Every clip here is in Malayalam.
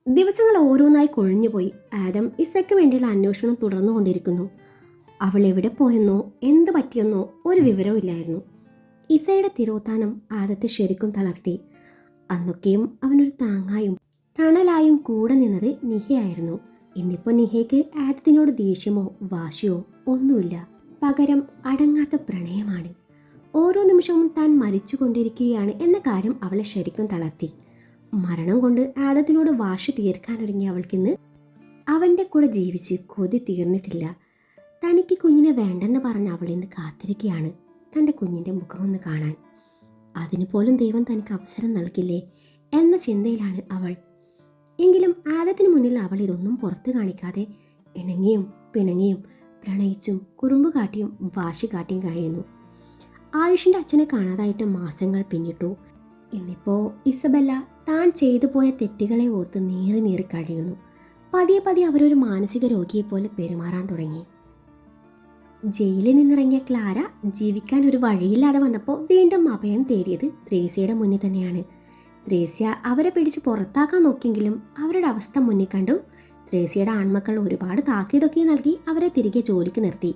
ദിവസങ്ങൾ ഓരോന്നായി കൊഴിഞ്ഞുപോയി. ആദം ഇസയ്ക്ക് വേണ്ടിയുള്ള അന്വേഷണം തുടർന്നുകൊണ്ടിരിക്കുന്നു. അവൾ എവിടെ പോയെന്നോ എന്ത് പറ്റിയെന്നോ ഒരു വിവരവും ഇല്ലായിരുന്നു. ഇസയുടെ തിരോധാനം ആദത്തെ ശരിക്കും തളർത്തി. അന്നൊക്കെയും അവനൊരു താങ്ങായും തണലായും കൂടെ നിന്നത് നിഹയായിരുന്നു. ഇന്നിപ്പോൾ നിഹയ്ക്ക് ആദത്തിനോട് ദേഷ്യമോ വാശിയോ ഒന്നുമില്ല. പകരം അടങ്ങാത്ത പ്രണയമാണ്. ഓരോ നിമിഷവും താൻ മരിച്ചുകൊണ്ടിരിക്കുകയാണ് എന്ന കാര്യം അവളെ ശരിക്കും തളർത്തി. മരണം കൊണ്ട് ആദത്തിനോട് വാശി തീർക്കാനൊരുങ്ങിയ അവൾക്കിന്ന് അവൻ്റെ കൂടെ ജീവിച്ച് കൊതി തീർന്നിട്ടില്ല. തനിക്ക് കുഞ്ഞിനെ വേണ്ടെന്ന് പറഞ്ഞ് അവൾ ഇന്ന് കാത്തിരിക്കുകയാണ് തൻ്റെ കുഞ്ഞിൻ്റെ മുഖമൊന്ന് കാണാൻ. അതിനു പോലും ദൈവം തനിക്ക് അവസരം നൽകില്ലേ എന്ന ചിന്തയിലാണ് അവൾ. എങ്കിലും ആദത്തിന് മുന്നിൽ അവൾ ഇതൊന്നും പുറത്തു കാണിക്കാതെ ഇണങ്ങിയും പിണങ്ങിയും പ്രണയിച്ചും കുറുമ്പ് കാട്ടിയും വാശി കാട്ടിയും കഴിയുന്നു. ആയുഷിൻ്റെ അച്ഛനെ കാണാതായിട്ട് മാസങ്ങൾ പിന്നിട്ടു. ഇന്നിപ്പോൾ ഇസബെല്ല താൻ ചെയ്തു പോയ തെറ്റുകളെ ഓർത്ത് നീറി നീറി കഴിയുന്നു. പതിയെ പതിയെ അവരൊരു മാനസിക രോഗിയെപ്പോലെ പെരുമാറാൻ തുടങ്ങി. ജയിലിൽ നിന്നിറങ്ങിയ ക്ലാര ജീവിക്കാൻ ഒരു വഴിയില്ലാതെ വന്നപ്പോൾ വീണ്ടും അഭയം തേടിയത് ത്രേസ്യയുടെ മുന്നിൽ തന്നെയാണ്. ത്രേസ്യ അവരെ പിടിച്ച് പുറത്താക്കാൻ നോക്കിയെങ്കിലും അവരുടെ അവസ്ഥ മുന്നിൽ കണ്ടു ത്രേസ്യയുടെ ആൺമക്കൾ ഒരുപാട് താക്കീതൊക്കെ നൽകി അവരെ തിരികെ ജോലിക്ക് നിർത്തി.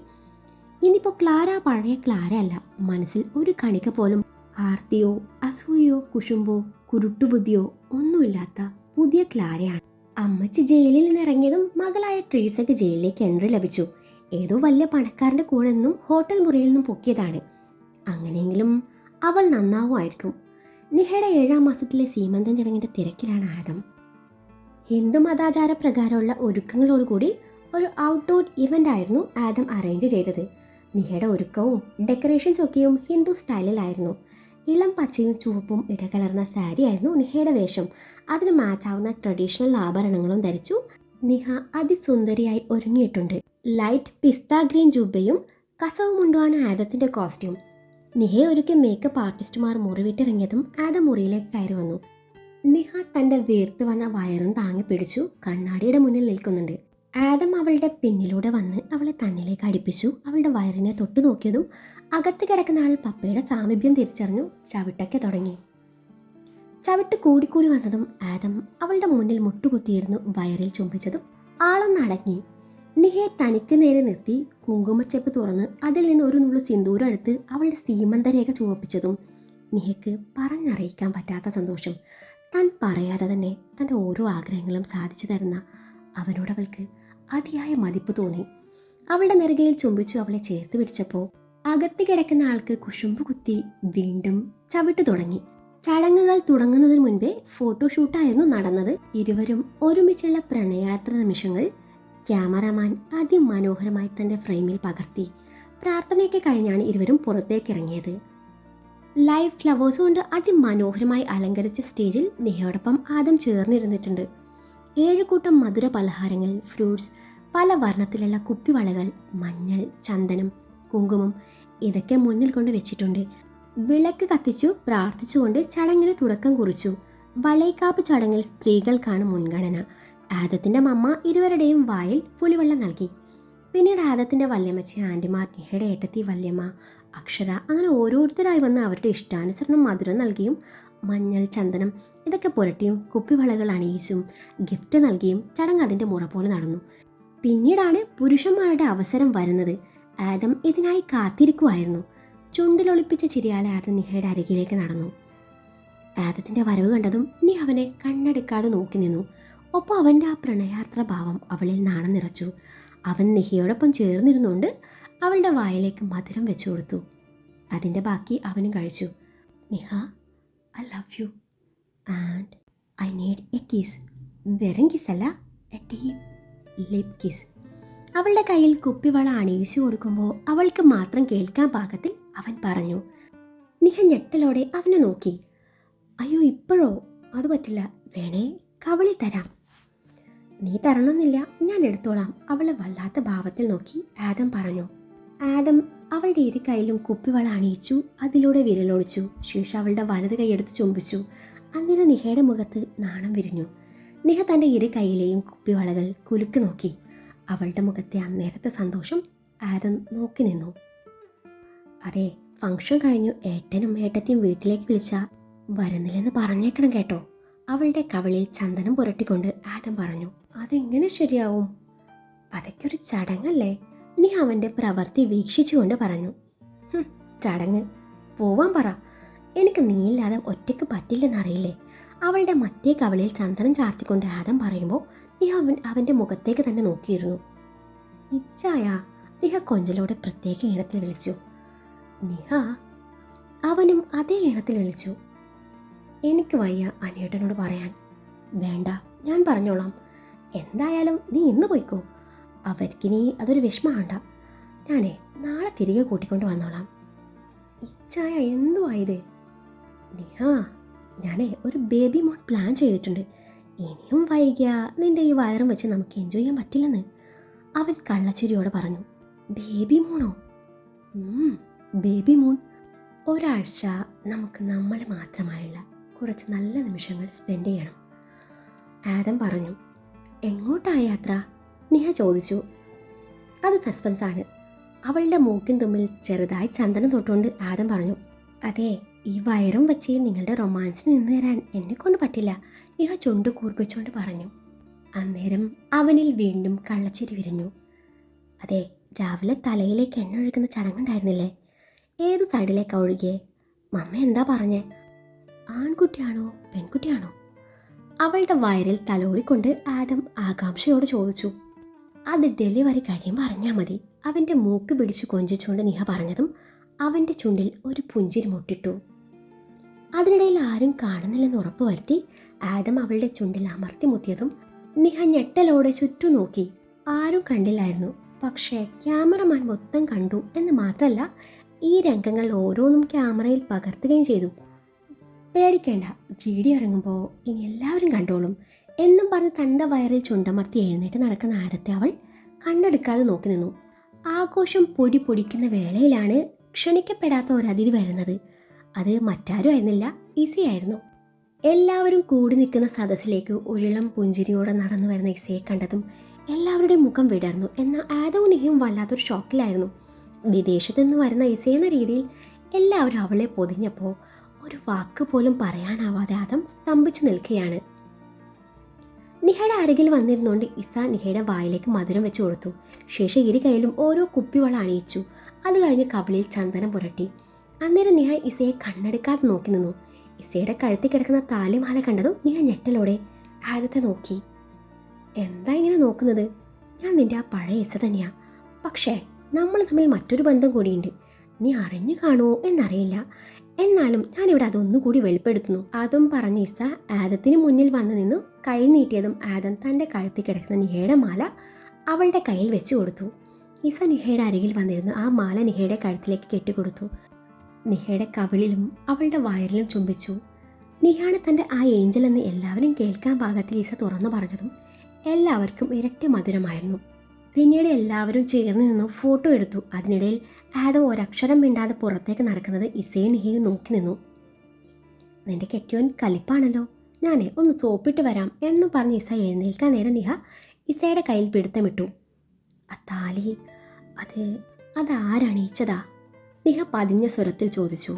ഇന്നിപ്പോൾ ക്ലാര പഴയ ക്ലാര അല്ല. മനസ്സിൽ ഒരു കണിക പോലും ആർത്തിയോ അസൂയോ കുശുമ്പോ കുരുട്ടുബുദ്ധിയോ ഒന്നുമില്ലാത്ത പുതിയ ക്ലാരയാണ്. അമ്മച്ചി ജയിലിൽ നിന്നിറങ്ങിയതും മകളായ ട്രീസയ്ക്ക് ജയിലിലേക്ക് എൻട്രി ലഭിച്ചു. ഏതോ വലിയ പണക്കാരൻ്റെ കൂടെ നിന്നും ഹോട്ടൽ മുറിയിൽ നിന്നും പൊക്കിയതാണ്. അങ്ങനെയെങ്കിലും അവൾ നന്നാവുമായിരിക്കും. നിഹയുടെ 7ാം മാസത്തിലെ സീമന്തം ചടങ്ങിൻ്റെ തിരക്കിലാണ് ആദം. ഹിന്ദു മതാചാര പ്രകാരമുള്ള ഒരുക്കങ്ങളോടുകൂടി ഒരു ഔട്ട്ഡോർ ഇവൻ്റ് ആയിരുന്നു ആദം അറേഞ്ച് ചെയ്തത്. നിഹയുടെ ഒരുക്കവും ഡെക്കറേഷൻസ് ഒക്കെയും ഹിന്ദു സ്റ്റൈലിലായിരുന്നു. ഇളം പച്ചയും ചുവപ്പും ഇടകലർന്ന സാരി ആയിരുന്നു നിഹയുടെ വേഷം. അതിന് മാച്ചാവുന്ന ട്രഡീഷണൽ ആഭരണങ്ങളും ധരിച്ചു നിഹ അതിസുന്ദരിയായി ഒരുങ്ങിയിട്ടുണ്ട്. ലൈറ്റ് പിസ്ത ഗ്രീൻ ജുബയും കസവ് മുണ്ടുമാണ് ആദത്തിൻ്റെ കോസ്റ്റ്യൂം. നിഹയെ ഒരുക്കി മേക്കപ്പ് ആർട്ടിസ്റ്റുമാർ മുറിവിട്ടിറങ്ങിയതും ആദം മുറിയിലേക്ക് കയറി വന്നു. നിഹ തൻ്റെ വീർത്ത് വന്ന വയറും താങ്ങി പിടിച്ചു കണ്ണാടിയുടെ മുന്നിൽ നിൽക്കുന്നുണ്ട്. ആദം അവളുടെ പിന്നിലൂടെ വന്ന് അവളെ തന്നിലേക്ക് അടുപ്പിച്ചു. അവളുടെ വയറിനെ തൊട്ടു നോക്കിയതും അകത്ത് കിടക്കുന്ന ആൾ പപ്പയുടെ സാമീപ്യം തിരിച്ചറിഞ്ഞു ചവിട്ടൊക്കെ തുടങ്ങി. ചവിട്ട് കൂടിക്കൂടി വന്നതും ആദം അവളുടെ മുന്നിൽ മുട്ടുകുത്തിയിരുന്നു വയറിൽ ചുംബിച്ചതും ആളൊന്ന് അടങ്ങി. നിഹയെ തനിക്ക് നേരെ നിർത്തി കുങ്കുമച്ചെപ്പ് തുറന്ന് അതിൽ നിന്ന് ഒരു നുള്ളു സിന്ദൂരം എടുത്ത് അവളുടെ സീമന്തരേഖ ചുവപ്പിച്ചതും നിഹയ്ക്ക് പറഞ്ഞറിയിക്കാൻ പറ്റാത്ത സന്തോഷം. താൻ പറയാതെ തന്നെ തൻ്റെ ഓരോ ആഗ്രഹങ്ങളും സാധിച്ചു തരുന്ന അവനോടവൾക്ക് അതിയായ മതിപ്പ് തോന്നി. അവളുടെ നെറുകയിൽ ചുംബിച്ചു അവളെ ചേർത്ത് പിടിച്ചപ്പോൾ അകത്ത് കിടക്കുന്ന ആൾക്ക് കുശുമ്പ് കുത്തി വീണ്ടും ചവിട്ട് തുടങ്ങി. ചടങ്ങുകൾ തുടങ്ങുന്നതിന് മുൻപേ ഫോട്ടോഷൂട്ടായിരുന്നു നടന്നത്. ഇരുവരും ഒരുമിച്ചുള്ള പ്രണയാത്ര നിമിഷങ്ങൾ ക്യാമറമാൻ അതിമനോഹരമായി തൻ്റെ ഫ്രെയിമിൽ പകർത്തി. പ്രാർത്ഥനയൊക്കെ കഴിഞ്ഞാണ് ഇരുവരും പുറത്തേക്ക് ഇറങ്ങിയത്. ലൈവ് ഫ്ലവേഴ്സ് കൊണ്ട് അതിമനോഹരമായി അലങ്കരിച്ച സ്റ്റേജിൽ നിഹയോടൊപ്പം ആദം ചേർന്നിരുന്നിട്ടുണ്ട്. 7 കൂട്ടം മധുര പലഹാരങ്ങൾ, ഫ്രൂട്ട്സ്, പല വർണ്ണത്തിലുള്ള കുപ്പിവളകൾ, മഞ്ഞൾ, ചന്ദനം, കുങ്കുമം ഇതൊക്കെ മുന്നിൽ കൊണ്ട് വെച്ചിട്ടുണ്ട്. വിളക്ക് കത്തിച്ചു പ്രാർത്ഥിച്ചുകൊണ്ട് ചടങ്ങിന് തുടക്കം കുറിച്ചു. വളയക്കാപ്പ് ചടങ്ങിൽ സ്ത്രീകൾക്കാണ് മുൻഗണന. ആദത്തിൻ്റെ മമ്മ ഇരുവരുടെയും വായിൽ പുളിവെള്ളം നൽകി. പിന്നീട് ആദത്തിൻ്റെ വല്യമ്മച്ചി, ആൻറ്റിമാർ, നിഹയുടെ ഏട്ടത്തി വല്യമ്മ, അക്ഷര അങ്ങനെ ഓരോരുത്തരായി വന്ന് അവരുടെ ഇഷ്ടാനുസരണം മധുരം നൽകിയും മഞ്ഞൾ, ചന്ദനം ഇതൊക്കെ പുരട്ടിയും കുപ്പിവളകൾ അണിയിച്ചും ഗിഫ്റ്റ് നൽകിയും ചടങ്ങ് അതിൻ്റെ മുറ പോലെ നടന്നു. പിന്നീടാണ് പുരുഷന്മാരുടെ അവസരം വരുന്നത്. ആദം ഇതിനായി കാത്തിരിക്കുമായിരുന്നു. ചുണ്ടിലൊളിപ്പിച്ച ചിരിയാലെ ആദം നിഹയുടെ അരികിലേക്ക് നടന്നു. ആദത്തിൻ്റെ വരവ് കണ്ടതും നീ അവനെ കണ്ണെടുക്കാതെ നോക്കി നിന്നു. ഒപ്പം അവൻ്റെ ആ പ്രണയാർദ്ര ഭാവം അവളിൽ നാണം നിറച്ചു. അവൻ നിഹയോടൊപ്പം ചേർന്നിരുന്നുകൊണ്ട് അവളുടെ വായിലേക്ക് മധുരം വെച്ചു കൊടുത്തു. അതിൻ്റെ ബാക്കി അവനും കഴിച്ചു. Niha, I love you and I need a kiss. വെറും കിസ്സല്ല, എ ഡീപ് ലിപ് കിസ്. അവളുടെ കയ്യിൽ കുപ്പിവള അണിയിച്ചു കൊടുക്കുമ്പോൾ അവൾക്ക് മാത്രം കേൾക്കാൻ പാകത്തിൽ അവൻ പറഞ്ഞു. നിഹ ഞെട്ടലോടെ അവനെ നോക്കി. അയ്യോ, ഇപ്പോഴോ? അത് പറ്റില്ല, വേണേ കവളി തരാം. നീ തരണമെന്നില്ല, ഞാൻ എടുത്തോളാം. അവളെ വല്ലാത്ത ഭാവത്തിൽ നോക്കി ആദം പറഞ്ഞു. ആദം അവളുടെ ഇരു കൈയിലും കുപ്പിവള അണിയിച്ചു. അതിലൂടെ വിരലൊഴിച്ചു. ശേഷം അവളുടെ വലത് കൈയെടുത്ത് ചുംബിച്ചു. അന്നേരം നിഹയുടെ മുഖത്ത് നാണം വിരിഞ്ഞു. നിഹ തൻ്റെ ഇരു കൈയിലെയും കുപ്പിവളകൾ കുലുക്ക് നോക്കി. അവളുടെ മുഖത്തെ അന്നേരത്തെ സന്തോഷം ആദം നോക്കി നിന്നു. അതെ, ഫംഗ്ഷൻ കഴിഞ്ഞു ഏട്ടനും ഏട്ടത്തിയും വീട്ടിലേക്ക് വിളിച്ചാൽ വരുന്നില്ലെന്ന് പറഞ്ഞേക്കണം കേട്ടോ. അവളുടെ കവിളിൽ ചന്ദനം പുരട്ടിക്കൊണ്ട് ആദം പറഞ്ഞു. അതെങ്ങനെ ശരിയാവും? അതൊക്കെ ഒരു ചടങ്ങല്ലേ? നിഹ അവൻ്റെ പ്രവൃത്തി വീക്ഷിച്ചുകൊണ്ട് പറഞ്ഞു. ചടങ്ങ് പോവാൻ പറ, എനിക്ക് നീയില്ലാതെ ഒറ്റയ്ക്ക് പറ്റില്ലെന്നറിയില്ലേ? അവളുടെ മറ്റേ കവിളിൽ ചന്ദനം ചാർത്തിക്കൊണ്ട് ആദം പറയുമ്പോൾ നിഹ അവൻ്റെ മുഖത്തേക്ക് തന്നെ നോക്കിയിരുന്നു. ഇച്ചായ, നിഹ കൊഞ്ചലോടെ പ്രത്യേക ഈണത്തിൽ വിളിച്ചു. നിഹ അവനും അതേ ഈണത്തിൽ വിളിച്ചു. എനിക്ക് വയ്യ അനിയേട്ടനോട് പറയാൻ. വേണ്ട, ഞാൻ പറഞ്ഞോളാം. എന്തായാലും നീ ഇന്ന് പോയിക്കോ. അവർക്കിനി അതൊരു വിഷമമാണ്ട. ഞാനേ നാളെ തിരികെ കൂട്ടിക്കൊണ്ട് വന്നോളാം. ഇച്ചായ എന്തുവായത്? നിഹ, ഞാനേ ഒരു ബേബി മോൺ പ്ലാൻ ചെയ്തിട്ടുണ്ട്. ഇനിയും വൈകിയ നിന്റെ ഈ വയറും വെച്ച് നമുക്ക് എൻജോയ് ചെയ്യാൻ പറ്റില്ലെന്ന് അവൻ കള്ളച്ചിരിയോടെ പറഞ്ഞു. Baby mono? ബേബി മോൺ. ഒരാഴ്ച നമുക്ക് നമ്മൾ മാത്രമായുള്ള കുറച്ച് നല്ല നിമിഷങ്ങൾ സ്പെൻഡ് ചെയ്യണം, ആദം പറഞ്ഞു. എങ്ങോട്ടാ യാത്ര? നിഹ ചോദിച്ചു. അത് സസ്പെൻസാണ്. അവളുടെ മൂക്കിൻ തുമ്പിൽ ചെറുതായി ചന്ദനം തൊട്ടുകൊണ്ട് ആദം പറഞ്ഞു. അതെ, ഈ വയറും വെച്ച് നിങ്ങളുടെ റൊമാൻസിന് നിന്ന് തരാൻ എന്നെക്കൊണ്ട് പറ്റില്ല, നിഹ ചുണ്ട് കൂർപ്പിച്ചുകൊണ്ട് പറഞ്ഞു. അന്നേരം അവനിൽ വീണ്ടും കള്ളച്ചിരി വിരിഞ്ഞു. അതെ, രാവിലെ തലയിലേക്ക് എണ്ണ ഒഴുകുന്ന ചടങ്ങുണ്ടായിരുന്നില്ലേ? ഏത് സൈഡിലേക്ക് ഒഴുകിയേ? മമ്മ എന്താ പറഞ്ഞേ? ആൺകുട്ടിയാണോ പെൺകുട്ടിയാണോ? അവളുടെ വയറിൽ തലോടിക്കൊണ്ട് ആദം ആകാംക്ഷയോട് ചോദിച്ചു. അത് ഡെലിവറി കഴിയുമ്പോൾ അറിഞ്ഞാൽ മതി, അവൻ്റെ മൂക്ക് പിടിച്ച് കൊഞ്ചിച്ചുകൊണ്ട് നിഹ പറഞ്ഞതും അവൻ്റെ ചുണ്ടിൽ ഒരു പുഞ്ചിരി മുട്ടിട്ടു. അതിനിടയിൽ ആരും കാണുന്നില്ലെന്ന് ഉറപ്പ് വരുത്തി ആദം അവളുടെ ചുണ്ടിൽ അമർത്തി മുത്തിയതും നിഹ ഞെട്ടലോടെ ചുറ്റും നോക്കി. ആരും കണ്ടില്ലായിരുന്നു. പക്ഷേ ക്യാമറമാൻ മൊത്തം കണ്ടു എന്ന് മാത്രമല്ല, ഈ രംഗങ്ങൾ ഓരോന്നും ക്യാമറയിൽ പകർത്തുകയും ചെയ്തു. പേടിക്കേണ്ട, വീഡിയോ ഇറങ്ങുമ്പോൾ ഇനി എല്ലാവരും കണ്ടോളും എന്നും പറഞ്ഞ് തൻ്റെ വയറിൽ ചുണ്ടമർത്തി എഴുന്നേറ്റ് നടക്കുന്ന ആദത്തെ അവൾ കണ്ടെടുക്കാതെ നോക്കി നിന്നു. ആഘോഷം പൊടിക്കുന്ന വേളയിലാണ് ക്ഷണിക്കപ്പെടാത്ത ഒരു അതിഥി വരുന്നത്. അത് മറ്റാരും ആയിരുന്നില്ല, ഇസയായിരുന്നു. എല്ലാവരും കൂടി നിൽക്കുന്ന സദസ്സിലേക്ക് ഒരിളം പുഞ്ചിരിയോടെ നടന്നു വരുന്ന ഇസയെ കണ്ടതും എല്ലാവരുടെയും മുഖം വിടർന്നു. എന്നാൽ ആദവും നിഹയും വല്ലാത്തൊരു ഷോക്കിലായിരുന്നു. വിദേശത്തു നിന്ന് വരുന്ന ഇസയെന്ന രീതിയിൽ എല്ലാവരും അവളെ പൊതിഞ്ഞപ്പോൾ ഒരു വാക്ക് പോലും പറയാനാവാതെ ആദം സ്തംഭിച്ചു നിൽക്കുകയാണ്. നിഹയുടെ അരികിൽ വന്നിരുന്നുകൊണ്ട് ഇസ നിഹയുടെ വായിലേക്ക് മധുരം വെച്ച് കൊടുത്തു. ശേഷം ഇരു കൈയിലും ഓരോ കുപ്പിവള അണിയിച്ചു. അത് കഴിഞ്ഞ് കവിളിൽ ചന്ദനം പുരട്ടി. അന്നേരം നിഹ ഇസയെ കണ്ണെടുക്കാതെ നോക്കി നിന്നു. ഇസയുടെ കഴുത്തിൽ കിടക്കുന്ന താലിമാല കണ്ടതും നിഹ ഞെട്ടലോടെ ആദത്തെ നോക്കി. എന്താ ഇങ്ങനെ നോക്കുന്നത്? ഞാൻ നിന്റെ ആ പഴയ ഇസ തന്നെയാ. പക്ഷേ നമ്മൾ തമ്മിൽ മറ്റൊരു ബന്ധം കൂടിയുണ്ട്. നീ അറിഞ്ഞു കാണുമോ എന്നറിയില്ല. എന്നാലും ഞാനിവിടെ അതൊന്നുകൂടി വെളിപ്പെടുത്തുന്നു. അതും പറഞ്ഞ് ഇസ ആദത്തിന് മുന്നിൽ വന്നു നിന്നു. കൈ നീട്ടിയതും ആദം തൻ്റെ കഴുത്തിൽ കിടക്കുന്ന നിഹയുടെ മാല അവളുടെ കയ്യിൽ വെച്ചു കൊടുത്തു. ഇസ നിഹയുടെ അരികിൽ വന്നിരുന്നു ആ മാല നിഹയുടെ കഴുത്തിലേക്ക് കെട്ടിക്കൊടുത്തു. നിഹയുടെ കവിളിലും അവളുടെ വയറിലും ചുംബിച്ചു. നിഹയാണ് തൻ്റെ ആ ഏഞ്ചൽ എന്ന് എല്ലാവരും കേൾക്കാൻ പാകത്തിൽ ഇസ തുറന്നു പറഞ്ഞതും എല്ലാവർക്കും ഇരട്ടി മധുരമായിരുന്നു. പിന്നീട് എല്ലാവരും ചേർന്ന് നിന്നു ഫോട്ടോ എടുത്തു. അതിനിടയിൽ ആദം ഒരക്ഷരം മിണ്ടാതെ പുറത്തേക്ക് നടക്കുന്നത് ഇസയും നിഹയും നോക്കി നിന്നു. നിന്റെ കെട്ടിയോൻ കലിപ്പാണല്ലോ, ഞാനേ ഒന്ന് സോപ്പിട്ട് വരാം എന്ന് പറഞ്ഞ് ഇസ എഴുന്നേൽക്കാൻ നേരം നിഹ ഇസയുടെ കയ്യിൽ പിടുത്തമിട്ടു. ആ താലി അതാരണിയിച്ചതാ? നിഹ പതിഞ്ഞ സ്വരത്തിൽ ചോദിച്ചു.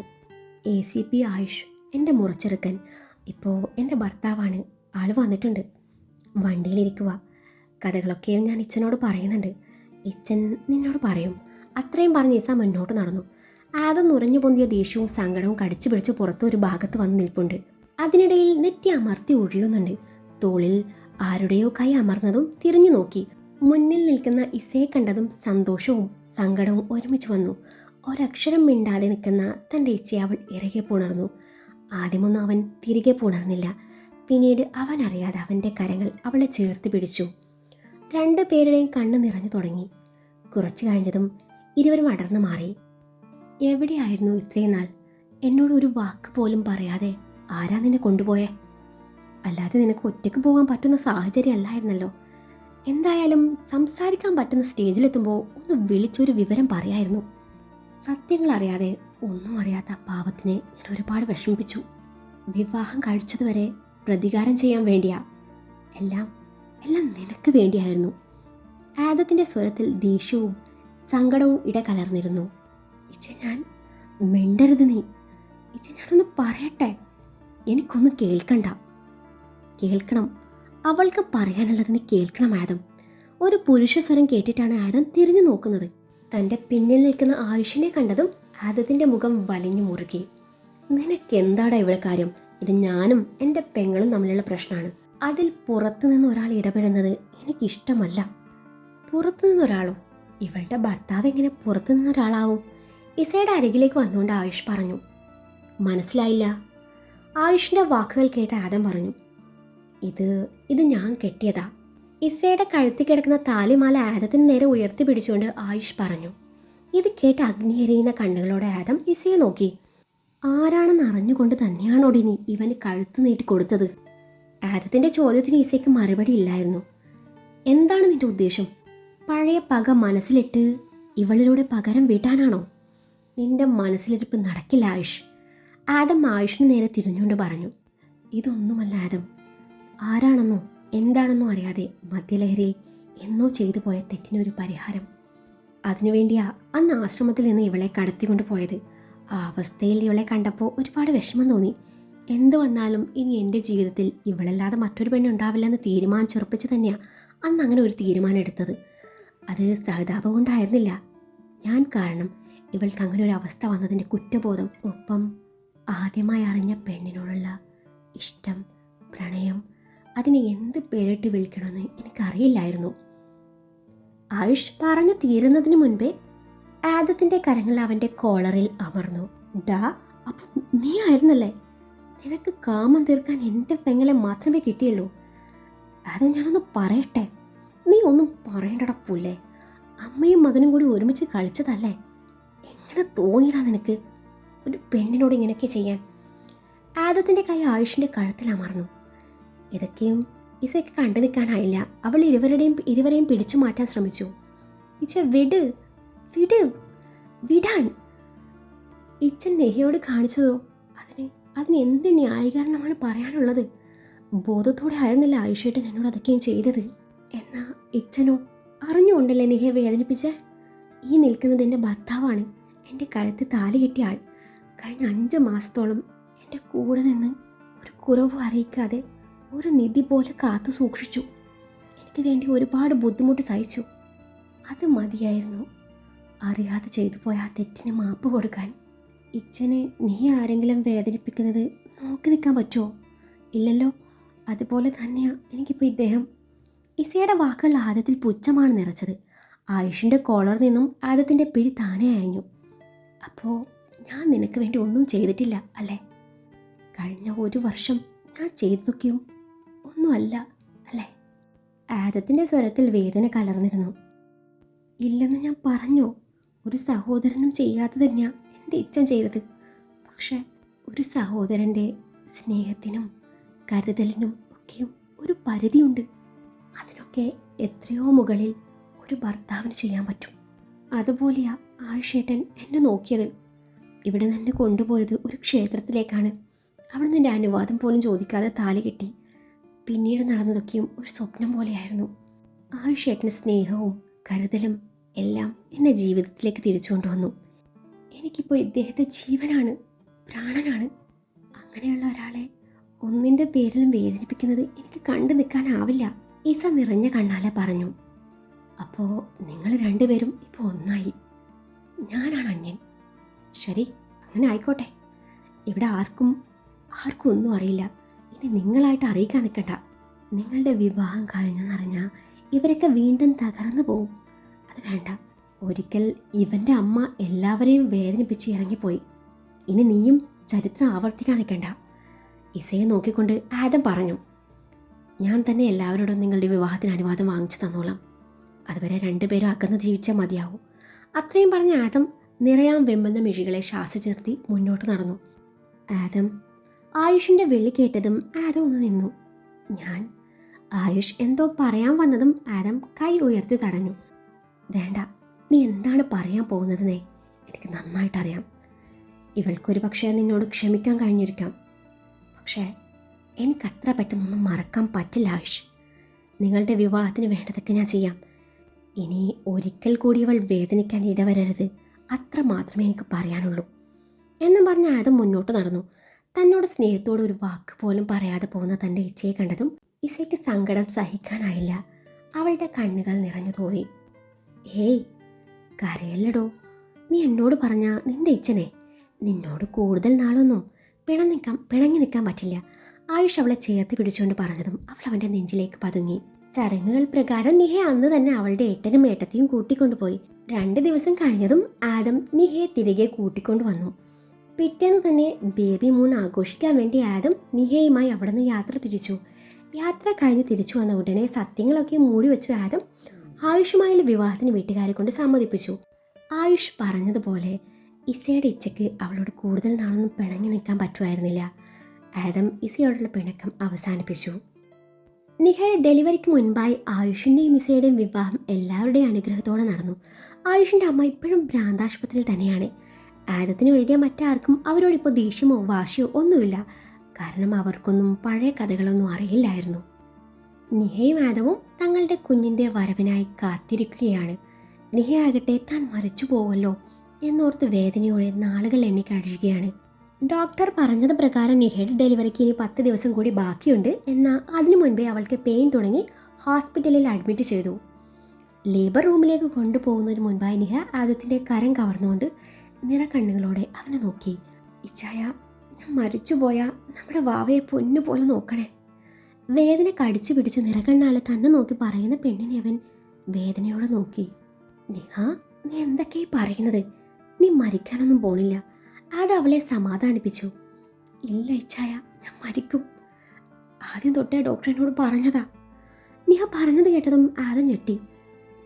ACP ആയുഷ്, എൻ്റെ മുറച്ചെറുക്കൻ. ഇപ്പോൾ എൻ്റെ ഭർത്താവാണ്. ആൾ വന്നിട്ടുണ്ട്. വണ്ടിയിലിരിക്കുക. കഥകളൊക്കെയും ഞാൻ ഇച്ചനോട് പറയുന്നുണ്ട്. ഇച്ചൻ നിന്നോട് പറയും. അത്രയും പറഞ്ഞ് ഇസ മുന്നോട്ട് നടന്നു. ആദം നുറഞ്ഞു പൊന്തിയ ദേഷ്യവും സങ്കടവും കടിച്ചു പിടിച്ച് പുറത്ത് ഒരു ഭാഗത്ത് വന്ന് നിൽപ്പുണ്ട്. അതിനിടയിൽ നെറ്റി അമർത്തി ഒഴിയുന്നുണ്ട്. തോളിൽ ആരുടെയോ കൈ അമർന്നതും തിരിഞ്ഞു നോക്കി. മുന്നിൽ നിൽക്കുന്ന ഇസയെ കണ്ടതും സന്തോഷവും സങ്കടവും ഒരുമിച്ച് വന്നു. ഒരക്ഷരം മിണ്ടാതെ നിൽക്കുന്ന തൻ്റെ ഇച്ചയെ അവൾ ഇറകെ പുണർന്നു. ആദ്യമൊന്നും അവൻ തിരികെ പുണർന്നില്ല. പിന്നീട് അവൻ അറിയാതെ അവൻ്റെ കരങ്ങൾ അവളെ ചേർത്ത് പിടിച്ചു. രണ്ടുപേരുടെയും കണ്ണ് നിറഞ്ഞു തുടങ്ങി. കുറച്ചു കഴിഞ്ഞതും ഇരുവരും അടർന്നു മാറി. എവിടെയായിരുന്നു ഇത്രയും നാൾ? എന്നോട് ഒരു വാക്ക് പോലും പറയാതെ ആരാ നിന്നെ കൊണ്ടുപോയേ? അല്ലാതെ നിനക്ക് ഒറ്റയ്ക്ക് പോകാൻ പറ്റുന്ന സാഹചര്യം അല്ലായിരുന്നല്ലോ. എന്തായാലും സംസാരിക്കാൻ പറ്റുന്ന സ്റ്റേജിലെത്തുമ്പോൾ ഒന്ന് വിളിച്ചൊരു വിവരം പറയായിരുന്നു. സത്യങ്ങൾ അറിയാതെ ഒന്നും അറിയാത്ത പാവത്തിനെ ഞാൻ ഒരുപാട് വിഷമിപ്പിച്ചു. വിവാഹം കഴിച്ചതുവരെ പ്രതികാരം ചെയ്യാൻ വേണ്ടിയാ. എല്ലാം നിനക്ക് വേണ്ടിയായിരുന്നു. ആദത്തിൻ്റെ സ്വരത്തിൽ ദേഷ്യവും സങ്കടവും ഇടകലർന്നിരുന്നു. ഇച്ച, ഞാൻ മിണ്ടരുത്. നീ ഇച്ച, ഞാനൊന്ന് പറയട്ടെ. എനിക്കൊന്നും കേൾക്കണ്ട. കേൾക്കണം, അവൾക്ക് പറയാനുള്ളത് നീ കേൾക്കണം ആദം. ഒരു പുരുഷ സ്വരം കേട്ടിട്ടാണ് ആദം തിരിഞ്ഞു നോക്കുന്നത്. തൻ്റെ പിന്നിൽ നിൽക്കുന്ന ആയുഷിനെ കണ്ടതും ആദത്തിൻ്റെ മുഖം വലിഞ്ഞു മുറുകി. നിനക്കെന്താടാ ഇവിടെ കാര്യം? ഇത് ഞാനും എൻ്റെ പെങ്ങളും തമ്മിലുള്ള പ്രശ്നമാണ്. അതിൽ പുറത്തു നിന്ന് ഒരാൾ ഇടപെടുന്നത് എനിക്കിഷ്ടമല്ല. പുറത്തു നിന്നൊരാളോ? ഇവളുടെ ഭർത്താവ് എങ്ങനെ പുറത്തു നിന്നൊരാളാവും? ഇസയുടെ അരികിലേക്ക് വന്നുകൊണ്ട് ആയുഷ് പറഞ്ഞു. മനസ്സിലായില്ല. ആയുഷിൻ്റെ വാക്കുകൾ കേട്ട് ആദം പറഞ്ഞു. ഇത് ഞാൻ കെട്ടിയതാ. ഇസയുടെ കഴുത്തിൽ കിടക്കുന്ന താലിമാല ആദത്തിന് നേരെ ഉയർത്തി പിടിച്ചുകൊണ്ട് ആയുഷ് പറഞ്ഞു. ഇത് കേട്ട് അഗ്നിയെരിയുന്ന കണ്ണുകളോടെ ആദം ഇസയെ നോക്കി. ആരാണെന്ന് അറിഞ്ഞുകൊണ്ട് തന്നെയാണോടി നീ ഇവന് കഴുത്ത് നീട്ടി കൊടുത്തത്? ആദത്തിൻ്റെ ചോദ്യത്തിന് ഇസയ്ക്ക് മറുപടി ഇല്ലായിരുന്നു. എന്താണ് നിന്റെ ഉദ്ദേശം? പഴയ പക മനസ്സിലിട്ട് ഇവളിലൂടെ പകരം വീട്ടാനാണോ? നിന്റെ മനസ്സിലിരിപ്പ് നടക്കില്ല ആയുഷ്. ആദം ആയുഷിന് നേരെ തിരിഞ്ഞുകൊണ്ട് പറഞ്ഞു. ഇതൊന്നുമല്ല ആദം. ആരാണെന്നോ എന്താണെന്നോ അറിയാതെ മദ്യലഹരിയിൽ എന്നോ ചെയ്തു പോയ തെറ്റിനൊരു പരിഹാരം. അതിനുവേണ്ടിയാ അന്ന് ആശ്രമത്തിൽ നിന്ന് ഇവളെ കടത്തിക്കൊണ്ട് പോയത്. ആ അവസ്ഥയിൽ ഇവളെ കണ്ടപ്പോൾ ഒരുപാട് വിഷമം തോന്നി. എന്തു വന്നാലും ഇനി എൻ്റെ ജീവിതത്തിൽ ഇവളല്ലാതെ മറ്റൊരു പെണ്ണുണ്ടാവില്ലെന്ന് തീരുമാനിച്ചുറപ്പിച്ച് തന്നെയാണ് അന്ന് അങ്ങനെ ഒരു തീരുമാനം എടുത്തത്. അത് സഹതാപം കൊണ്ടായിരുന്നില്ല. ഞാൻ കാരണം ഇവൾക്ക് അങ്ങനെ ഒരു അവസ്ഥ വന്നതിൻ്റെ കുറ്റബോധം, ഒപ്പം ആദ്യമായി അറിഞ്ഞ പെണ്ണിനോടുള്ള ഇഷ്ടം, പ്രണയം, അതിനെ എന്ത് പേരിട്ട് വിളിക്കണമെന്ന് എനിക്കറിയില്ലായിരുന്നു. ആയുഷ് പറഞ്ഞു തീരുന്നതിന് മുൻപേ ആദത്തിൻ്റെ കരങ്ങൾ അവൻ്റെ കോളറിൽ അമർന്നു. ഡാ, അപ്പം നീ ആയിരുന്നല്ലേ? നിനക്ക് കാമം തീർക്കാൻ എൻ്റെ പെങ്ങളെ മാത്രമേ കിട്ടിയുള്ളൂ. അത് ഞാനൊന്ന് പറയട്ടെ. നീ ഒന്നും പറയണ്ടടാ പുല്ലേ. അമ്മയും മകനും കൂടി ഒരുമിച്ച് കളിച്ചതല്ലേ? എങ്ങനെ തോന്നിയിടാ നിനക്ക് ഒരു പെണ്ണിനോട് ഇങ്ങനെയൊക്കെ ചെയ്യാൻ? ആദത്തിൻ്റെ കൈ ആയുഷിൻ്റെ കഴുത്തിൽ അമർന്നു. ഇതൊക്കെയും ഇസയ്ക്ക് കണ്ടു നിൽക്കാനായില്ല. അവൾ ഇരുവരെയും പിടിച്ചു മാറ്റാൻ ശ്രമിച്ചു. ഇച്ച വിടാൻ. ഇച്ചൻ നെഹിയോട് കാണിച്ചതോ? അതിന് എന്ത് ന്യായീകരണമാണ് പറയാനുള്ളത്? ബോധത്തോടെ ആയിരുന്നില്ല ആയുഷേട്ടൻ എന്നോട് അതൊക്കെയും ചെയ്തത്. എന്നാ ഇച്ചനോ അറിഞ്ഞുകൊണ്ടല്ലേ നെഹിയെ വേദനിപ്പിച്ചേ? ഈ നിൽക്കുന്നത് എൻ്റെ ഭർത്താവാണ്, എൻ്റെ കഴുത്തിൽ താലി കെട്ടിയ ആൾ. കഴിഞ്ഞ 5 മാസത്തോളം എൻ്റെ കൂടെ നിന്ന് ഒരു കുറവ് അറിയിക്കാതെ ഒരു നിധി പോലെ കാത്തു സൂക്ഷിച്ചു. എനിക്ക് വേണ്ടി ഒരുപാട് ബുദ്ധിമുട്ട് സഹിച്ചു. അത് മതിയായിരുന്നു അറിയാതെ ചെയ്തു പോയ ആ തെറ്റിന് മാപ്പ് കൊടുക്കാൻ. ഇച്ചന് നീ ആരെങ്കിലും വേദനിപ്പിക്കുന്നത് നോക്കി നിൽക്കാൻ പറ്റുമോ? ഇല്ലല്ലോ. അതുപോലെ തന്നെയാണ് എനിക്കിപ്പോൾ ഇദ്ദേഹം. ഇസയുടെ വാക്കുകൾ ആദത്തിൽ പുച്ഛമാണ് നിറച്ചത്. ആയുഷിൻ്റെ കോളറിൽ നിന്നും ആദത്തിൻ്റെ പിടി താനേ അയഞ്ഞു. അപ്പോൾ ഞാൻ നിനക്ക് വേണ്ടി ഒന്നും ചെയ്തിട്ടില്ല അല്ലേ? കഴിഞ്ഞ 1 വർഷം ഞാൻ ചെയ്തതൊക്കെയും ഒന്നുമല്ല അല്ലേ? ആദത്തിൻ്റെ സ്വരത്തിൽ വേദന കലർന്നിരുന്നു. ഇല്ലെന്ന് ഞാൻ പറഞ്ഞു. ഒരു സഹോദരനും ചെയ്യാതെ തന്നെയാണ് എൻ്റെ ഇച്ഛൻ ചെയ്തത്. പക്ഷേ ഒരു സഹോദരൻ്റെ സ്നേഹത്തിനും കരുതലിനും ഒക്കെയും ഒരു പരിധിയുണ്ട്. അതിനൊക്കെ എത്രയോ മുകളിൽ ഒരു ഭർത്താവിന് ചെയ്യാൻ പറ്റും. അതുപോലെയാ ആയുഷേട്ടൻ എന്നെ നോക്കിയത്. ഇവിടെ നിന്ന് കൊണ്ടുപോയത് ഒരു ക്ഷേത്രത്തിലേക്കാണ്. അവിടെ നിന്ന് എൻ്റെ അനുവാദം പോലും ചോദിക്കാതെ താലി കെട്ടി. പിന്നീട് നടന്നതൊക്കെയും ഒരു സ്വപ്നം പോലെയായിരുന്നു. ആയുഷേട്ടൻ്റെ സ്നേഹവും കരുതലും എല്ലാം എന്നെ ജീവിതത്തിലേക്ക് തിരിച്ചു കൊണ്ടുവന്നു. എനിക്കിപ്പോൾ ഇദ്ദേഹത്തെ ജീവനാണ്, പ്രാണനാണ്. അങ്ങനെയുള്ള ഒരാളെ ഒന്നിൻ്റെ പേരിലും വേദനിപ്പിക്കുന്നത് എനിക്ക് കണ്ടു നിൽക്കാനാവില്ല. ഇസ നിറഞ്ഞ കണ്ണാലെ പറഞ്ഞു. അപ്പോൾ നിങ്ങൾ രണ്ടുപേരും ഇപ്പോൾ ഒന്നായി. ഞാനാണ് അന്യൻ. ശരി, അങ്ങനെ ആയിക്കോട്ടെ. ഇവിടെ ആർക്കും ഒന്നും അറിയില്ല. ഇനി നിങ്ങളായിട്ട് അറിയിക്കാൻ നിൽക്കണ്ട. നിങ്ങളുടെ വിവാഹം കഴിഞ്ഞെന്നറിഞ്ഞാൽ ഇവരൊക്കെ വീണ്ടും തകർന്നു പോവും. അത് വേണ്ട. ഒരിക്കൽ ഇവൻ്റെ അമ്മ എല്ലാവരെയും വേദനിപ്പിച്ച് ഇറങ്ങിപ്പോയി. ഇനി നീയും ചരിത്രം ആവർത്തിക്കാൻ നിൽക്കണ്ട. ഇസയെ നോക്കിക്കൊണ്ട് ആദം പറഞ്ഞു. ഞാൻ തന്നെ എല്ലാവരോടും നിങ്ങളുടെ വിവാഹത്തിന് അനുവാദം വാങ്ങിച്ചു തന്നോളാം. അതുവരെ രണ്ടുപേരും അകന്ന് ജീവിച്ചാൽ മതിയാവും. അത്രയും പറഞ്ഞ ആദം നിറയാൻ വെമ്പുന്ന മിഴികളെ ശ്വാസിച്ചിർത്തി മുന്നോട്ട് നടന്നു. ആദം, ആയുഷിൻ്റെ വിളി കേട്ടതും ആദം ഒന്ന് നിന്നു. ആയുഷ് എന്തോ പറയാൻ വന്നതും ആദം കൈ ഉയർത്തി തടഞ്ഞു. വേണ്ട, നീ എന്താണ് പറയാൻ പോകുന്നതെന്നേ എനിക്ക് നന്നായിട്ടറിയാം. ഇവൾക്കൊരു പക്ഷേ നിന്നോട് ക്ഷമിക്കാൻ കഴിഞ്ഞിരിക്കാം. പക്ഷേ എനിക്കത്ര പെട്ടെന്നൊന്നും മറക്കാൻ പറ്റില്ല ആയുഷ്. നിങ്ങളുടെ വിവാഹത്തിന് വേണ്ടതൊക്കെ ഞാൻ ചെയ്യാം. ഇനി ഒരിക്കൽ കൂടി ഇവൾ വേദനിക്കാൻ ഇടവരരുത്. അത്ര മാത്രമേ എനിക്ക് പറയാനുള്ളൂ എന്നും പറഞ്ഞ് ആദം മുന്നോട്ട് നടന്നു. തന്നോട് സ്നേഹത്തോടെ ഒരു വാക്ക് പോലും പറയാതെ പോകുന്ന തൻ്റെ ഇച്ചയെ കണ്ടതും ഇസയ്ക്ക് സങ്കടം സഹിക്കാനായില്ല. അവളുടെ കണ്ണുകൾ നിറഞ്ഞു പോയി. ഏയ്, കരയല്ലടോ. നീ എന്നോട് പറഞ്ഞ നിന്റെ ഇച്ഛനെ നിന്നോട് കൂടുതൽ നാളൊന്നും പിണങ്ങി നിൽക്കാൻ പറ്റില്ല. ആയുഷ് അവളെ ചേർത്ത് പിടിച്ചുകൊണ്ട് പറഞ്ഞതും അവൾ അവൻ്റെ നെഞ്ചിലേക്ക് പതുങ്ങി. ചടങ്ങുകൾ പ്രകാരം നിഹ അന്ന് തന്നെ അവളുടെ ഏട്ടനും ഏട്ടത്തെയും കൂട്ടിക്കൊണ്ടുപോയി. 2 ദിവസം കഴിഞ്ഞതും ആദം നിഹയെ തിരികെ കൂട്ടിക്കൊണ്ടുവന്നു. പിറ്റേന്ന് തന്നെ ബേബി മൂൺ ആഘോഷിക്കാൻ വേണ്ടി ആദം നിഹയുമായി അവിടെ നിന്ന് യാത്ര തിരിച്ചു. യാത്ര കഴിഞ്ഞ് തിരിച്ചു വന്ന ഉടനെ സത്യങ്ങളൊക്കെ മൂടി വെച്ചു ആദം ആയുഷുമായുള്ള വിവാഹത്തിന് വീട്ടുകാരെ കൊണ്ട് സമ്മതിപ്പിച്ചു. ആയുഷ് പറഞ്ഞതുപോലെ ഇസയുടെ ഇച്ചയ്ക്ക് അവളോട് കൂടുതൽ നാളൊന്നും പിണങ്ങി നിൽക്കാൻ പറ്റുമായിരുന്നില്ല. ആദം ഇസയോടുള്ള പിണക്കം അവസാനിപ്പിച്ചു. നിഹയുടെ ഡെലിവറിക്ക് മുൻപായി ആയുഷിൻ്റെയും ഇസയുടെയും വിവാഹം എല്ലാവരുടെയും അനുഗ്രഹത്തോടെ നടന്നു. ആയുഷിൻ്റെ അമ്മ ഇപ്പോഴും ഭ്രാന്താശുപത്രിയിൽ തന്നെയാണ്. ആദത്തിന് ഒഴികെ മറ്റാർക്കും അവരോടിപ്പോൾ ദേഷ്യമോ വാശിയോ ഒന്നുമില്ല. കാരണം അവർക്കൊന്നും പഴയ കഥകളൊന്നും അറിയില്ലായിരുന്നു. നിഹയും ആദവും തങ്ങളുടെ കുഞ്ഞിൻ്റെ വരവിനായി കാത്തിരിക്കുകയാണ്. നിഹയാകട്ടെ താൻ മരിച്ചു പോവല്ലോ എന്നോർത്ത് വേദനയോടെ നാളുകൾ എണ്ണി കഴിയുകയാണ്. ഡോക്ടർ പറഞ്ഞത് പ്രകാരം നിഹയുടെ ഡെലിവറിക്ക് ഇനി 10 ദിവസം കൂടി ബാക്കിയുണ്ട്. എന്നാൽ അതിനു മുൻപേ അവൾക്ക് പെയിൻ തുടങ്ങി ഹോസ്പിറ്റലിൽ അഡ്മിറ്റ് ചെയ്തു. ലേബർ റൂമിലേക്ക് കൊണ്ടുപോകുന്നതിന് മുൻപായി നിഹ ആദത്തിൻ്റെ കരം കവർന്നുകൊണ്ട് നിറക്കണ്ണുകളോടെ അവനെ നോക്കി. ഇച്ചായ, ഞാൻ മരിച്ചുപോയാൽ നമ്മുടെ വാവയെ പൊന്നുപോലെ നോക്കണേ. വേദന കടിച്ചു പിടിച്ച് നിറകണ്ണാലെ തന്നെ നോക്കി പറയുന്ന പെണ്ണിനെ അവൻ വേദനയോടെ നോക്കി. നിഹ, നീ എന്തൊക്കെയായി പറയുന്നത്? നീ മരിക്കാനൊന്നും പോണില്ല. അത് അവളെ സമാധാനിപ്പിച്ചു. ഇല്ല ഇച്ചായ, ഞാൻ മരിക്കും. ആദ്യം തൊട്ടേ ഡോക്ടർ എന്നോട് പറഞ്ഞതാ. നിഹ പറഞ്ഞത് കേട്ടതും ആദം ഞെട്ടി.